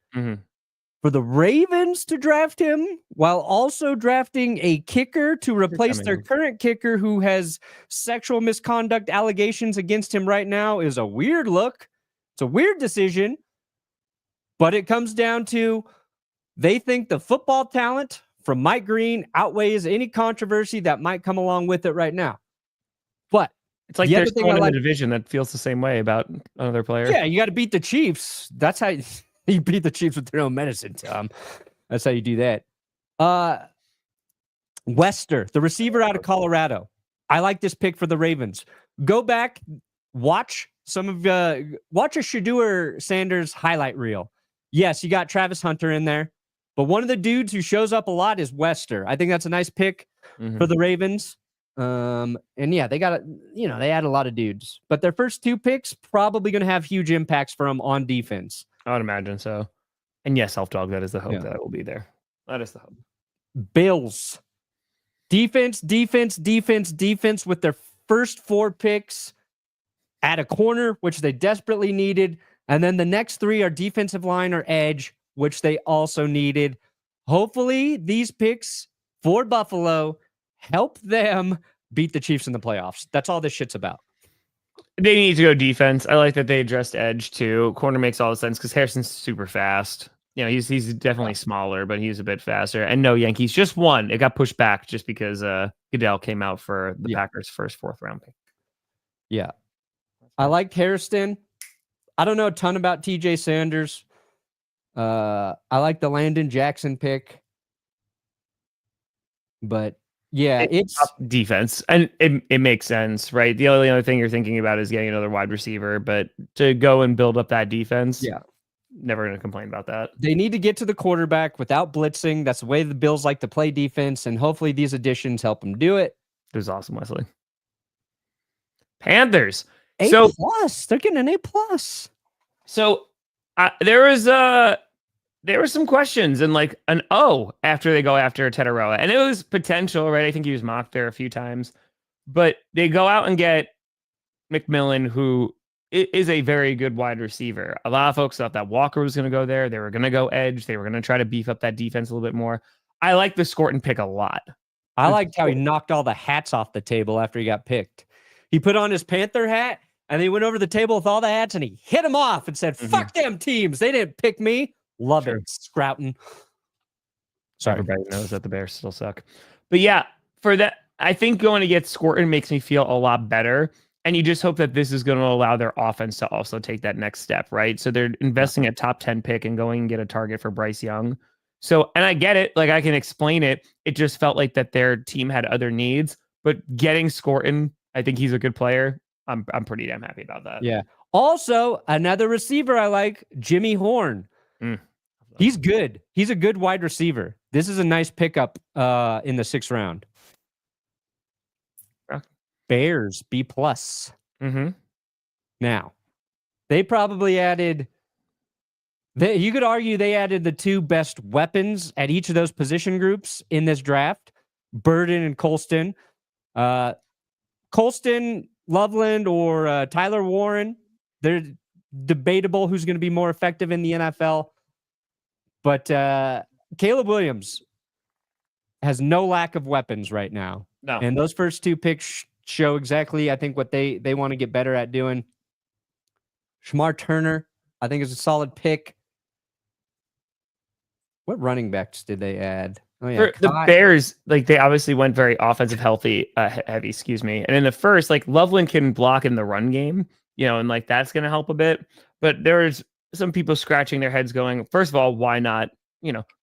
For the Ravens to draft him while also drafting a kicker to replace their current kicker who has sexual misconduct allegations against him right now is a weird look. It's a weird decision, but it comes down to they think the football talent from Mike Green outweighs any controversy that might come along with it right now. But it's like there's someone in the division that feels the same way about another player. Yeah, you got to beat the Chiefs. That's how you beat the Chiefs with their own medicine, Tom. That's how you do that. Wester, the receiver out of Colorado. I like this pick for the Ravens. Go back, watch a Shedeur Sanders highlight reel. Yes, you got Travis Hunter in there. But one of the dudes who shows up a lot is Wester. I think that's a nice pick for the Ravens. And yeah, they got they add a lot of dudes, but their first 2 picks probably going to have huge impacts for them on defense. I would imagine so. And yes, Self-Dog, that is the hope that it will be there. That is the hope. Bills. Defense with their first 4 picks at a corner, which they desperately needed. And then the next 3 are defensive line or edge, which they also needed. Hopefully, these picks for Buffalo help them beat the Chiefs in the playoffs. That's all this shit's about. They need to go defense. I like that they addressed edge too. Corner makes all the sense because Harrison's super fast. He's definitely smaller, but he's a bit faster. And no, Yankees, just one. It got pushed back just because Goodell came out for the Packers' first 4th round pick. Yeah. I liked Harrison. I don't know a ton about TJ Sanders. I like the Landon Jackson pick. But yeah, it's defense. And it makes sense, right? The only other thing you're thinking about is getting another wide receiver, but to go and build up that defense, never going to complain about that. They need to get to the quarterback without blitzing. That's the way the Bills like to play defense, and hopefully these additions help them do it. It was awesome, Wesley. Panthers. A+. They're getting an A+. So there were some questions and like an O after they go after Teteroa. And it was potential, right? I think he was mocked there a few times. But they go out and get McMillan, who is a very good wide receiver. A lot of folks thought that Walker was going to go there. They were going to go edge. They were going to try to beef up that defense a little bit more. I like the Scorton pick a lot. I liked how he knocked all the hats off the table after he got picked. He put on his Panther hat, and he went over the table with all the hats, and he hit them off and said, fuck them teams. They didn't pick me. Love it, Scrouton. Sorry. Everybody knows that the Bears still suck. But yeah, for that, I think going to get Scorton makes me feel a lot better. And you just hope that this is going to allow their offense to also take that next step, right? So they're investing a top 10 pick and going and get a target for Bryce Young. So, and I get it. Like, I can explain it. It just felt like that their team had other needs. But getting Scorton, I think he's a good player. I'm pretty damn happy about that. Yeah. Also, another receiver I like, Jimmy Horn. He's good. He's a good wide receiver. This is a nice pickup in the 6th round. Bears, B+. Now, they probably added... you could argue they added the 2 best weapons at each of those position groups in this draft. Burden and Colston. Colston, Loveland, or Tyler Warren. They're debatable who's going to be more effective in the NFL. But Caleb Williams has no lack of weapons right now. No. And those first 2 picks show exactly, I think, what they want to get better at doing. Shamar Turner, I think, is a solid pick. What running backs did they add? Oh, yeah. For the Bears, like, they obviously went very offensive heavy, And in the first, like, Loveland can block in the run game, and like that's going to help a bit. But there's some people scratching their heads going, first of all, why not,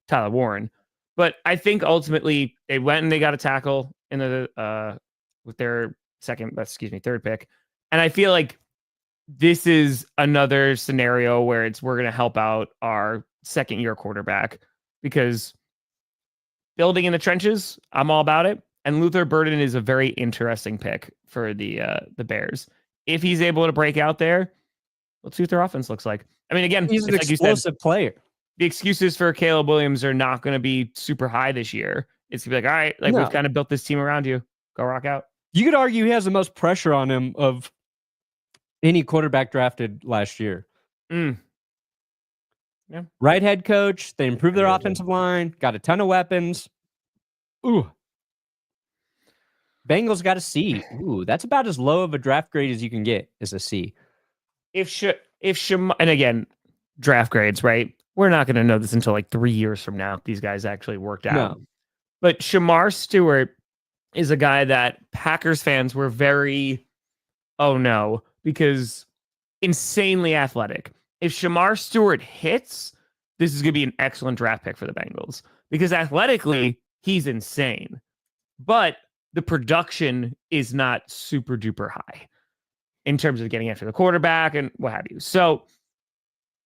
Tyler Warren? But I think ultimately they went and they got a tackle in the with their third pick. And I feel like this is another scenario where we're going to help out our 2nd-year quarterback, because building in the trenches, I'm all about it. And Luther Burden is a very interesting pick for the Bears. If he's able to break out there, let's see what their offense looks like. I mean, again, he's an explosive player. The excuses for Caleb Williams are not going to be super high this year. It's going to be like, all right, like we've kind of built this team around you. Go rock out. You could argue he has the most pressure on him of any quarterback drafted last year. Yeah. Right head coach. They improved their offensive line. Got a ton of weapons. Ooh. Bengals got a C. Ooh, that's about as low of a draft grade as you can get, is a C. If Shamar, and again, draft grades, right? We're not going to know this until like 3 years from now. These guys actually worked out. No. But Shamar Stewart is a guy that Packers fans were very, oh no, because insanely athletic. If Shamar Stewart hits, this is going to be an excellent draft pick for the Bengals, because athletically, he's insane. But the production is not super duper high in terms of getting after the quarterback and what have you. So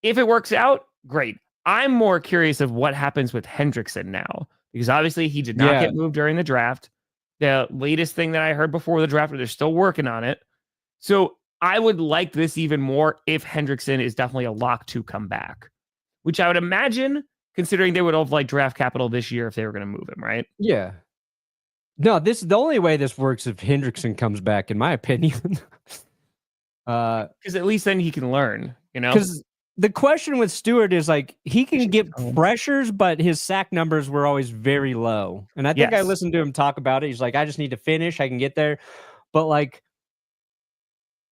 if it works out, great. I'm more curious of what happens with Hendrickson now, because obviously he did not get moved during the draft. The latest thing that I heard before the draft, they're still working on it. So I would like this even more if Hendrickson is definitely a lock to come back, which I would imagine, considering they would have like draft capital this year if they were going to move him, right? Yeah. No, the only way this works if Hendrickson comes back, in my opinion. Because at least then he can learn, you know? Because the question with Stewart is like he can get pressures, but his sack numbers were always very low. And I think I listened to him talk about it. He's like, I just need to finish. I can get there. But like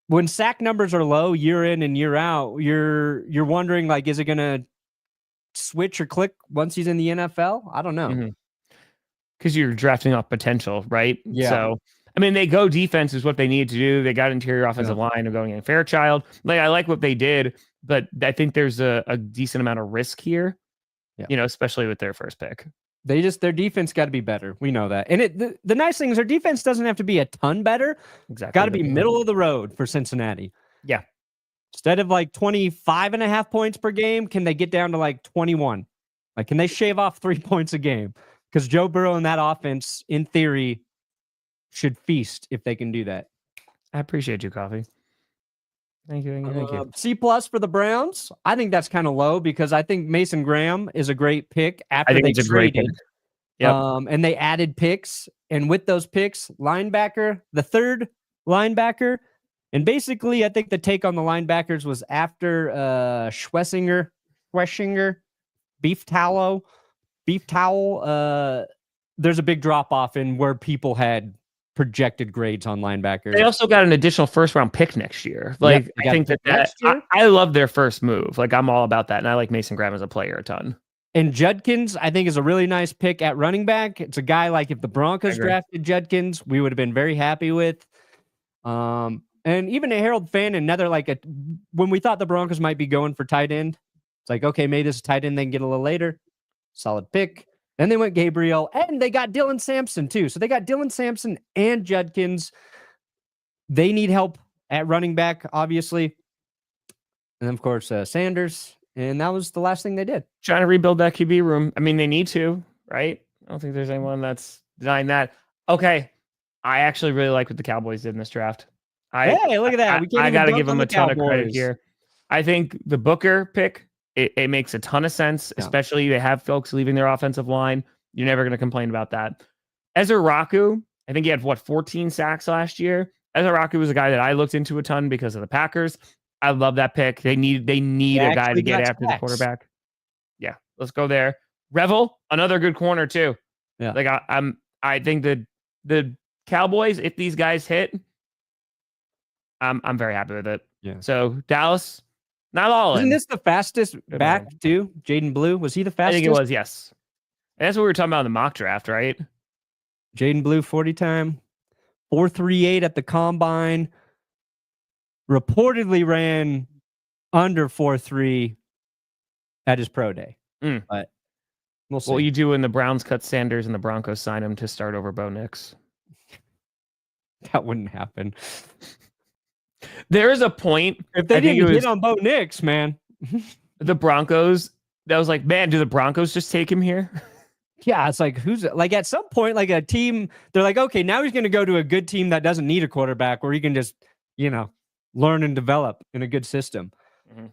when sack numbers are low year in and year out, you're wondering like, is it going to switch or click once he's in the NFL? I don't know. Because you're drafting off potential, right? Yeah. So, I mean, they go defense is what they need to do. They got interior offensive line of going in Fairchild. Like, I like what they did, but I think there's a decent amount of risk here, you know, especially with their first pick. Their defense got to be better. We know that. And the nice thing is their defense doesn't have to be a ton better. Exactly. Got to be middle of the road for Cincinnati. Yeah. Instead of like 25.5 points per game, can they get down to like 21? Like, can they shave off 3 points a game? Because Joe Burrow and that offense, in theory, should feast if they can do that. I appreciate you, Coffee. Thank you. C+ for the Browns. I think that's kind of low because I think Mason Graham is a great pick after they traded. Yep. And they added picks. And with those picks, linebacker, the third linebacker. And basically, I think the take on the linebackers was after Schwessinger, Beef Towel. There's a big drop off in where people had projected grades on linebackers. They also got an additional first round pick next year. Like, I think I love their first move. Like, I'm all about that. And I like Mason Graham as a player a ton. And Judkins, I think, is a really nice pick at running back. It's a guy like if the Broncos drafted Judkins, we would have been very happy with. And even a Harold Fan, another when we thought the Broncos might be going for tight end, it's like, okay, maybe this is tight end they can get a little later. Solid pick. Then they went Gabriel, and they got Dylan Sampson too. So they got Dylan Sampson and Judkins. They need help at running back, obviously. And then, of course, Sanders. And that was the last thing they did. Trying to rebuild that QB room. I mean, they need to, right? I don't think there's anyone that's denying that. Okay. I actually really like what the Cowboys did in this draft. Hey, look at that. I got to give them a ton of credit here. I think the Booker pick, it makes a ton of sense, especially they have folks leaving their offensive line. You're never going to complain about that. Ezra Raku, I think he had, 14 sacks last year. Ezra Raku was a guy that I looked into a ton because of the Packers. I love that pick. They need a guy to get after the quarterback. Yeah, let's go there. Revel, another good corner too. Yeah, like I think that the Cowboys, if these guys hit, I'm very happy with it. Yeah. So Dallas, not all. Isn't this the fastest back too? Jaden Blue, was he the fastest? I think it was. Yes, and that's what we were talking about in the mock draft, right? Jaden Blue 40 time, 4.38 at the combine. Reportedly ran under 4.3 at his pro day. But we'll see. What you do when the Browns cut Sanders and the Broncos sign him to start over Bo Nix? That wouldn't happen. There is a point. If they didn't hit on Bo Nix, man. The Broncos, that was like, man, do the Broncos just take him here? Yeah, it's like, at some point, like a team, they're like, okay, now he's going to go to a good team that doesn't need a quarterback where he can just, learn and develop in a good system. Mm-hmm.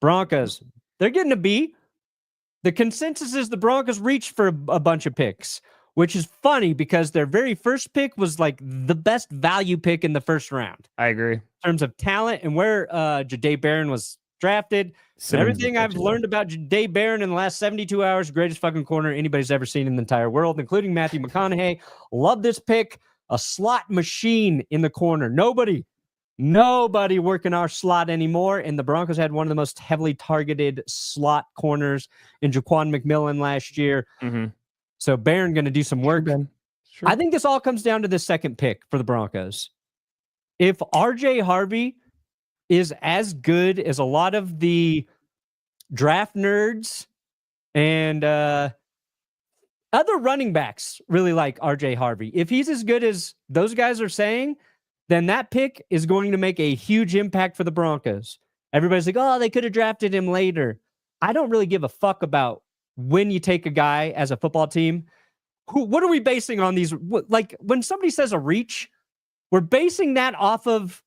Broncos, they're getting a B. The consensus is the Broncos reached for a bunch of picks, which is funny because their very first pick was like the best value pick in the first round. I agree. In terms of talent and where Jahdae Barron was drafted. Everything I've learned about Jahdae Barron in the last 72 hours, greatest fucking corner anybody's ever seen in the entire world, including Matthew McConaughey. Love this pick. A slot machine in the corner. Nobody working our slot anymore. And the Broncos had one of the most heavily targeted slot corners in Jaquan McMillan last year. Mm-hmm. So Barron going to do some work. Sure. I think this all comes down to the second pick for the Broncos. If RJ Harvey is as good as a lot of the draft nerds and other running backs really like RJ Harvey, if he's as good as those guys are saying, then that pick is going to make a huge impact for the Broncos. Everybody's like, oh, they could have drafted him later. I don't really give a fuck about when you take a guy as a football team. What are we basing on these? Like when somebody says a reach, we're basing that off of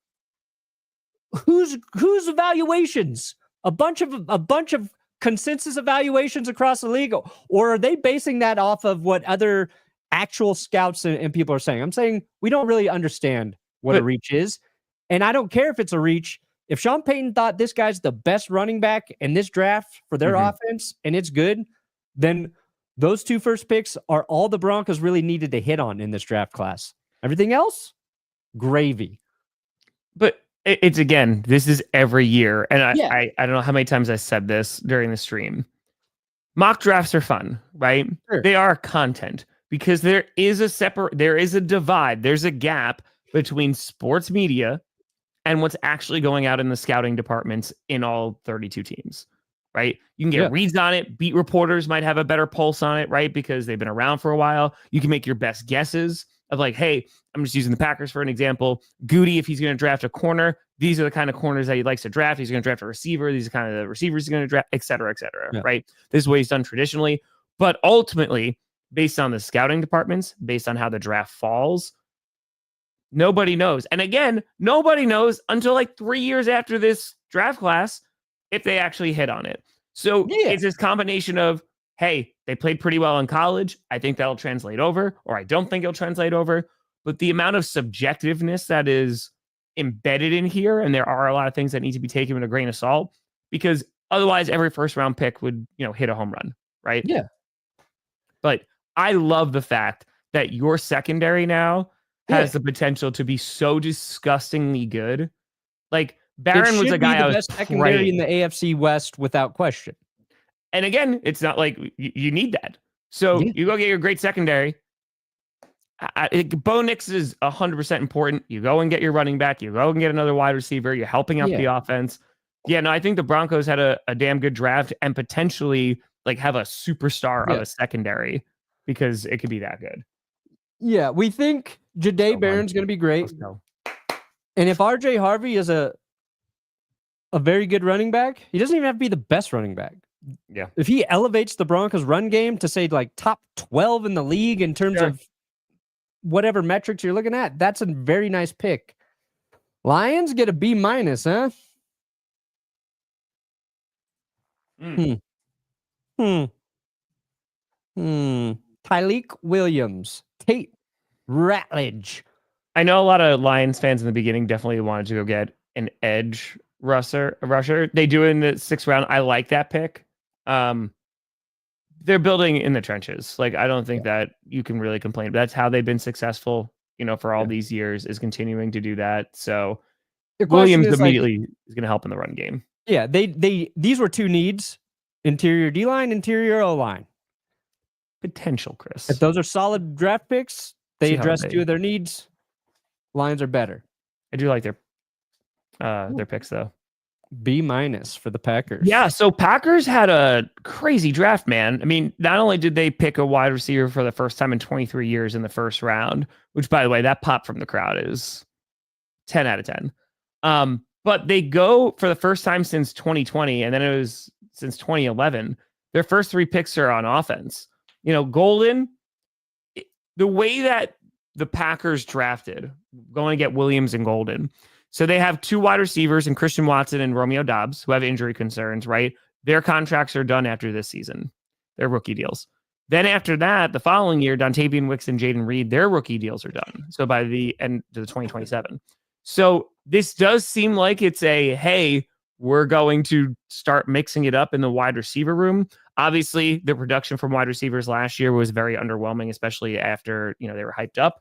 whose evaluations? A bunch of consensus evaluations across the league, or are they basing that off of what other actual scouts and people are saying? I'm saying we don't really understand what a reach is, and I don't care if it's a reach. If Sean Payton thought this guy's the best running back in this draft for their offense and it's good, then those 2 first picks are all the Broncos really needed to hit on in this draft class. Everything else, gravy. But it's, again, this is every year. And I don't know how many times I said this during the stream. Mock drafts are fun, right? Sure. They are content because there is a divide. There's a gap between sports media and what's actually going out in the scouting departments in all 32 teams, right? You can get reads on it. Beat reporters might have a better pulse on it, right? Because they've been around for a while. You can make your best guesses of like, hey, I'm just using the Packers for an example. Goody, if he's going to draft a corner, these are the kind of corners that he likes to draft. He's going to draft a receiver. These are kind of the receivers he's going to draft, et cetera, right? This is what he's done traditionally. But ultimately, based on the scouting departments, based on how the draft falls, nobody knows. And again, nobody knows until like 3 years after this draft class if they actually hit on it. So it's this combination of, hey, they played pretty well in college. I think that'll translate over, or I don't think it'll translate over. But the amount of subjectiveness that is embedded in here, and there are a lot of things that need to be taken with a grain of salt, because otherwise every first round pick would, hit a home run, right? Yeah. But I love the fact that your secondary now has the potential to be so disgustingly good. Like Barron was a guy I was best secondary in the AFC West without question. And again, it's not like you need that. So you go get your great secondary. Bo Nix is 100% important. You go and get your running back. You go and get another wide receiver. You're helping out the offense. Yeah, no, I think the Broncos had a damn good draft and potentially like have a superstar of a secondary because it could be that good. Yeah, we think Jahdae Barron's going to be great. And if RJ Harvey is a very good running back, he doesn't even have to be the best running back. Yeah. If he elevates the Broncos run game to say like top 12 in the league in terms of whatever metrics you're looking at, that's a very nice pick. Lions get a B-, huh? Tyleek Williams, Tate Ratledge. I know a lot of Lions fans in the beginning definitely wanted to go get an edge rusher. They do in the 6th round. I like that pick. They're building in the trenches. Like, I don't think that you can really complain. That's how they've been successful, for all these years, is continuing to do that. So Williams immediately is going to help in the run game. Yeah, these were 2 needs: interior D-line, interior O-line. Potential, Chris. If those are solid draft picks, they address 2 of their needs. Lions are better. I do like their picks though. B- for the Packers. Yeah, so Packers had a crazy draft, man. I mean, not only did they pick a wide receiver for the first time in 23 years in the first round, which, by the way, that pop from the crowd is 10 out of 10. But they go for the first time since 2020, and then it was since 2011. Their first 3 picks are on offense. Golden, the way that the Packers drafted, going to get Williams and Golden. So they have 2 wide receivers in Christian Watson and Romeo Doubs who have injury concerns, right? Their contracts are done after this season. Their rookie deals. Then after that, the following year, Dontavian Wicks and Jaden Reed, their rookie deals are done. So by the end of the 2027. So this does seem like it's hey, we're going to start mixing it up in the wide receiver room. Obviously, the production from wide receivers last year was very underwhelming, especially after, they were hyped up.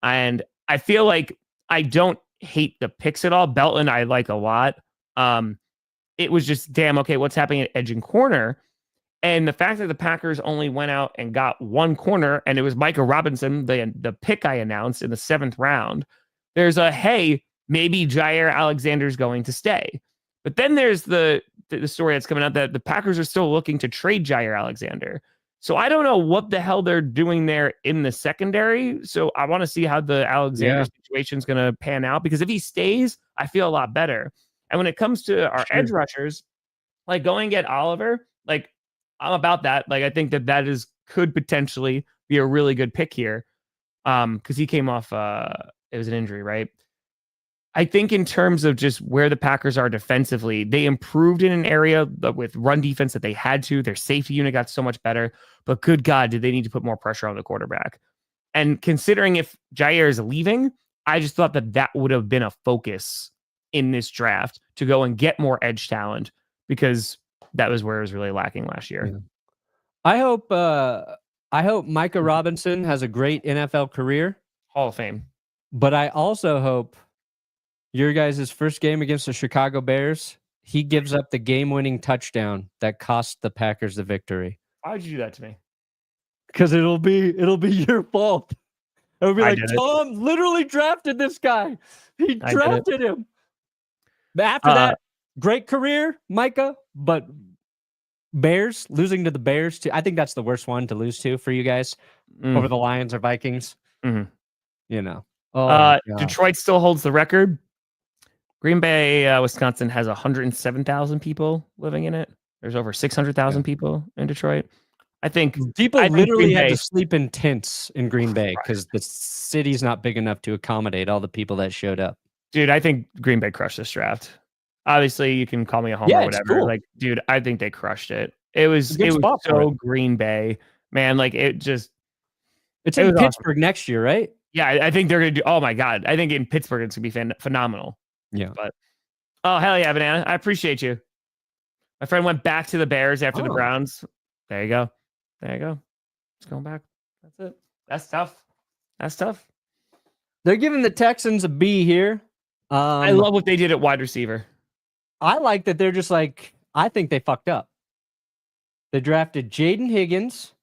And I feel like I don't hate the picks at all. Belton, I like a lot. It was just, damn, okay, what's happening at edge and corner? And the fact that the Packers only went out and got 1 corner, and it was Micah Robinson, the pick I announced in the 7th round, there's hey, maybe Jair Alexander's going to stay. But then there's the story that's coming out that the Packers are still looking to trade Jair Alexander. So I don't know what the hell they're doing there in the secondary. So I want to see how the Alexander situation is going to pan out, because if he stays, I feel a lot better. And when it comes to our edge rushers, Like going and get Oliver, like I'm about that. Like I think that could potentially be a really good pick here. Because he came off it was an injury, right? I think in terms of just where the Packers are defensively, they improved in an area with run defense that they had to. Their safety unit got so much better, but good God, did they need to put more pressure on the quarterback? And considering if Jair is leaving, I just thought that would have been a focus in this draft to go and get more edge talent because that was where it was really lacking last year. Yeah. I hope Micah Robinson has a great NFL career. Hall of Fame. But I also hope your guys' first game against the Chicago Bears, he gives up the game-winning touchdown that cost the Packers the victory. Why would you do that to me? Because it'll be your fault. It'll be like, Tom literally drafted this guy. He drafted him. But after that, great career, Micah, but Bears, losing to the Bears, too. I think that's the worst one to lose to for you guys over the Lions or Vikings. Mm-hmm. You know. Oh, Detroit still holds the record. Green Bay, Wisconsin has 107,000 people living in it. There's over 600,000 people in Detroit. I think people literally had to sleep in tents in Green Bay because the city's not big enough to accommodate all the people that showed up. Dude, I think Green Bay crushed this draft. Obviously, you can call me a homer or whatever. Cool. Like, dude, I think they crushed it. It was so Green Bay, man. Like it's in Pittsburgh next year, right? Yeah, I think they're gonna do. Oh my God, I think in Pittsburgh it's gonna be phenomenal. Yeah, but oh hell yeah, Banana, I appreciate you. My friend went back to the Bears after the Browns. There you go. It's going back. That's it. That's tough. They're giving the Texans a B here. I love what they did at wide receiver. I like that they're just like, I think they fucked up. They drafted Jaden Higgins,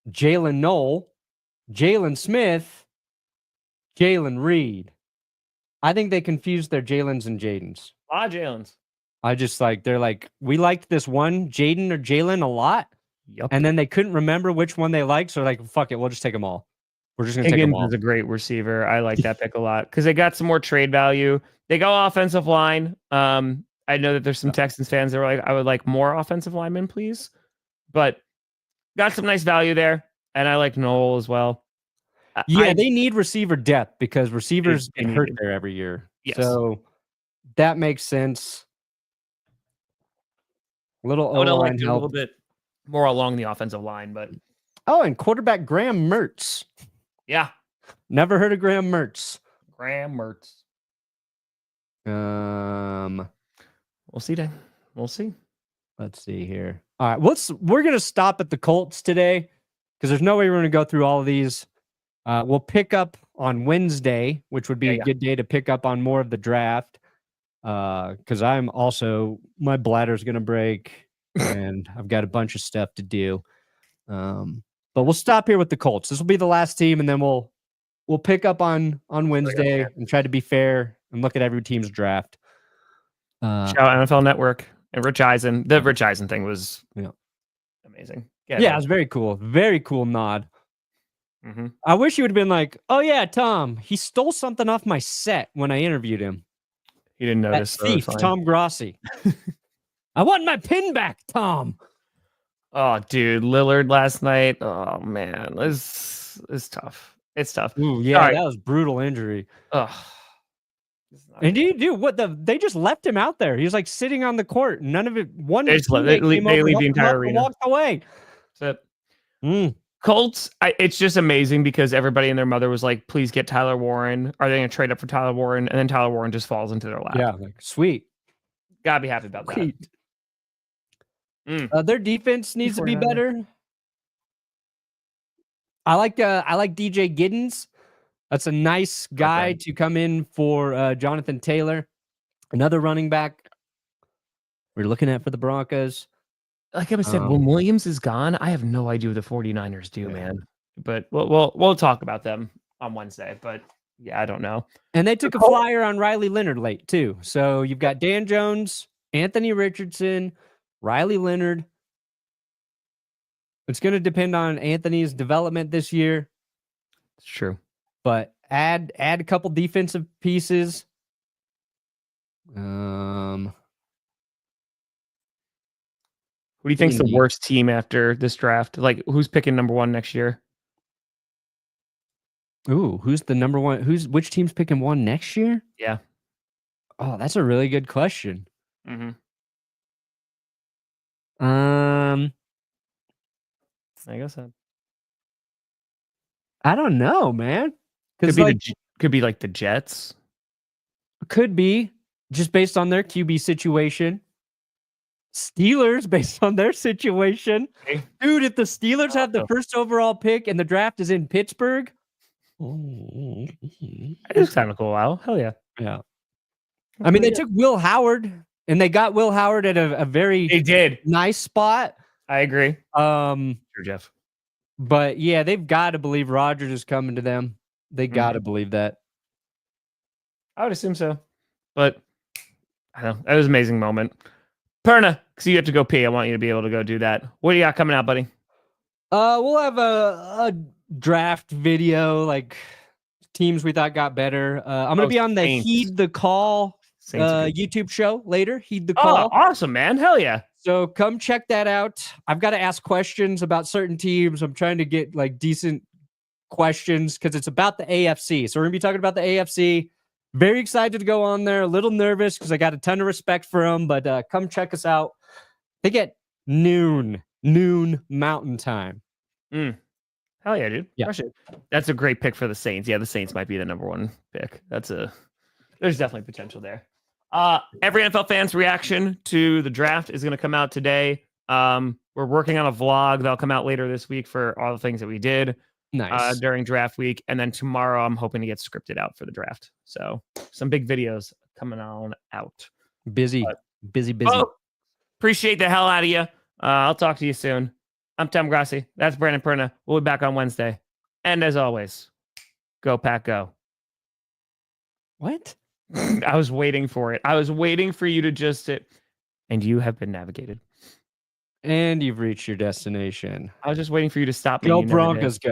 Jalen Knoll, Jalen Smith, Jalen Reed. I think they confused their Jalens and Jadens. A lot of Jalens. I just they're like, we liked this one Jaden or Jalen a lot. Yep. And then they couldn't remember which one they liked. So like, fuck it, we'll just take them all. We're just going to take them all. Higgins is a great receiver. I like that pick a lot because they got some more trade value. They go offensive line. I know that there's some Texans fans that are like, I would like more offensive linemen, please. But got some nice value there. And I like Knoll as well. Yeah, they need receiver depth because receivers get hurt there every year. Yes. So that makes sense. I would have liked a little bit more along the offensive line, but and quarterback Graham Mertz. Yeah. Never heard of Graham Mertz. Graham Mertz. We'll see then. We'll see. Let's see here. All right, we're gonna stop at the Colts today because there's no way we're gonna go through all of these. We'll pick up on Wednesday, which would be a good day to pick up on more of the draft. Because I'm also my bladder's gonna break and I've got a bunch of stuff to do. But we'll stop here with the Colts. This will be the last team, and then we'll pick up on Wednesday and try to be fair and look at every team's draft. Shout out NFL Network and Rich Eisen. The Rich Eisen thing was amazing. Yeah, it was very cool. Very cool nod. Mm-hmm. I wish you would have been like, oh yeah, Tom, he stole something off my set when I interviewed him. He didn't notice. That thief, Tom Grossi. I want my pin back, Tom. Oh, dude, Lillard last night. Oh man, it's tough. It's tough. Ooh, yeah, that was brutal injury. Ugh. And dude, they just left him out there. He was like sitting on the court. None of it. They leave the entire arena. Walked away. That's it. Colts. It's just amazing because everybody and their mother was like, "Please get Tyler Warren." Are they going to trade up for Tyler Warren? And then Tyler Warren just falls into their lap. Yeah, like sweet. Gotta be happy about that. Their defense needs to be better. I like DJ Giddens. That's a nice guy to come in for Jonathan Taylor, another running back we're looking at for the Broncos. Like I said, when Williams is gone, I have no idea what the 49ers do, man. But we'll talk about them on Wednesday. But yeah, I don't know. And they took a flyer on Riley Leonard late too. So you've got Dan Jones, Anthony Richardson, Riley Leonard. It's going to depend on Anthony's development this year. It's true. But add a couple defensive pieces. Who do you think's the Indeed. worst team after this draft? Like, who's picking number 1 next year? Ooh, who's the number one? Which team's picking 1 next year? Yeah. Oh, that's a really good question. Mm-hmm. I guess that I don't know, man. could Because be like the Jets. could be just based on their QB situation. Steelers, based on their situation. Okay. Dude, if the Steelers have the first overall pick and the draft is in Pittsburgh. It's kind of cool. Wow. Hell yeah. Yeah. I mean, they took Will Howard and they got Will Howard at a very They did. nice spot. I agree. Sure, Jeff. But yeah, they've got to believe Rodgers is coming to them. They got to believe that. I would assume so. But I don't know. That was an amazing moment. Perna, because you have to go pee. I want you to be able to go do that. What do you got coming out, buddy? We'll have a draft video, like teams we thought got better. I'm gonna be on the Saints. Heed the Call YouTube show later. Heed the Call. Oh, awesome, man. Hell yeah. So come check that out. I've got to ask questions about certain teams. I'm trying to get like decent questions because it's about the AFC. So we're gonna be talking about the AFC. Very excited to go on there. A little nervous because I got a ton of respect for them, but come check us out. They get noon Mountain Time. Hell yeah, dude. Yeah. Crush it. That's a great pick for the Saints. Yeah, the Saints might be the number 1 pick. There's definitely potential there. Every NFL fan's reaction to the draft is going to come out today. We're working on a vlog that'll come out later this week for all the things that we did during draft week. And then tomorrow I'm hoping to get scripted out for the draft. So some big videos coming on out. Busy. Oh, appreciate the hell out of you. I'll talk to you soon. I'm Tom Grossi. That's Brandon Perna. We'll be back on Wednesday. And as always, go Pack Go. What? I was waiting for it. I was waiting for you to just it. And you have been navigated. And you've reached your destination. I was just waiting for you to stop me. Go You never did. Broncos, go.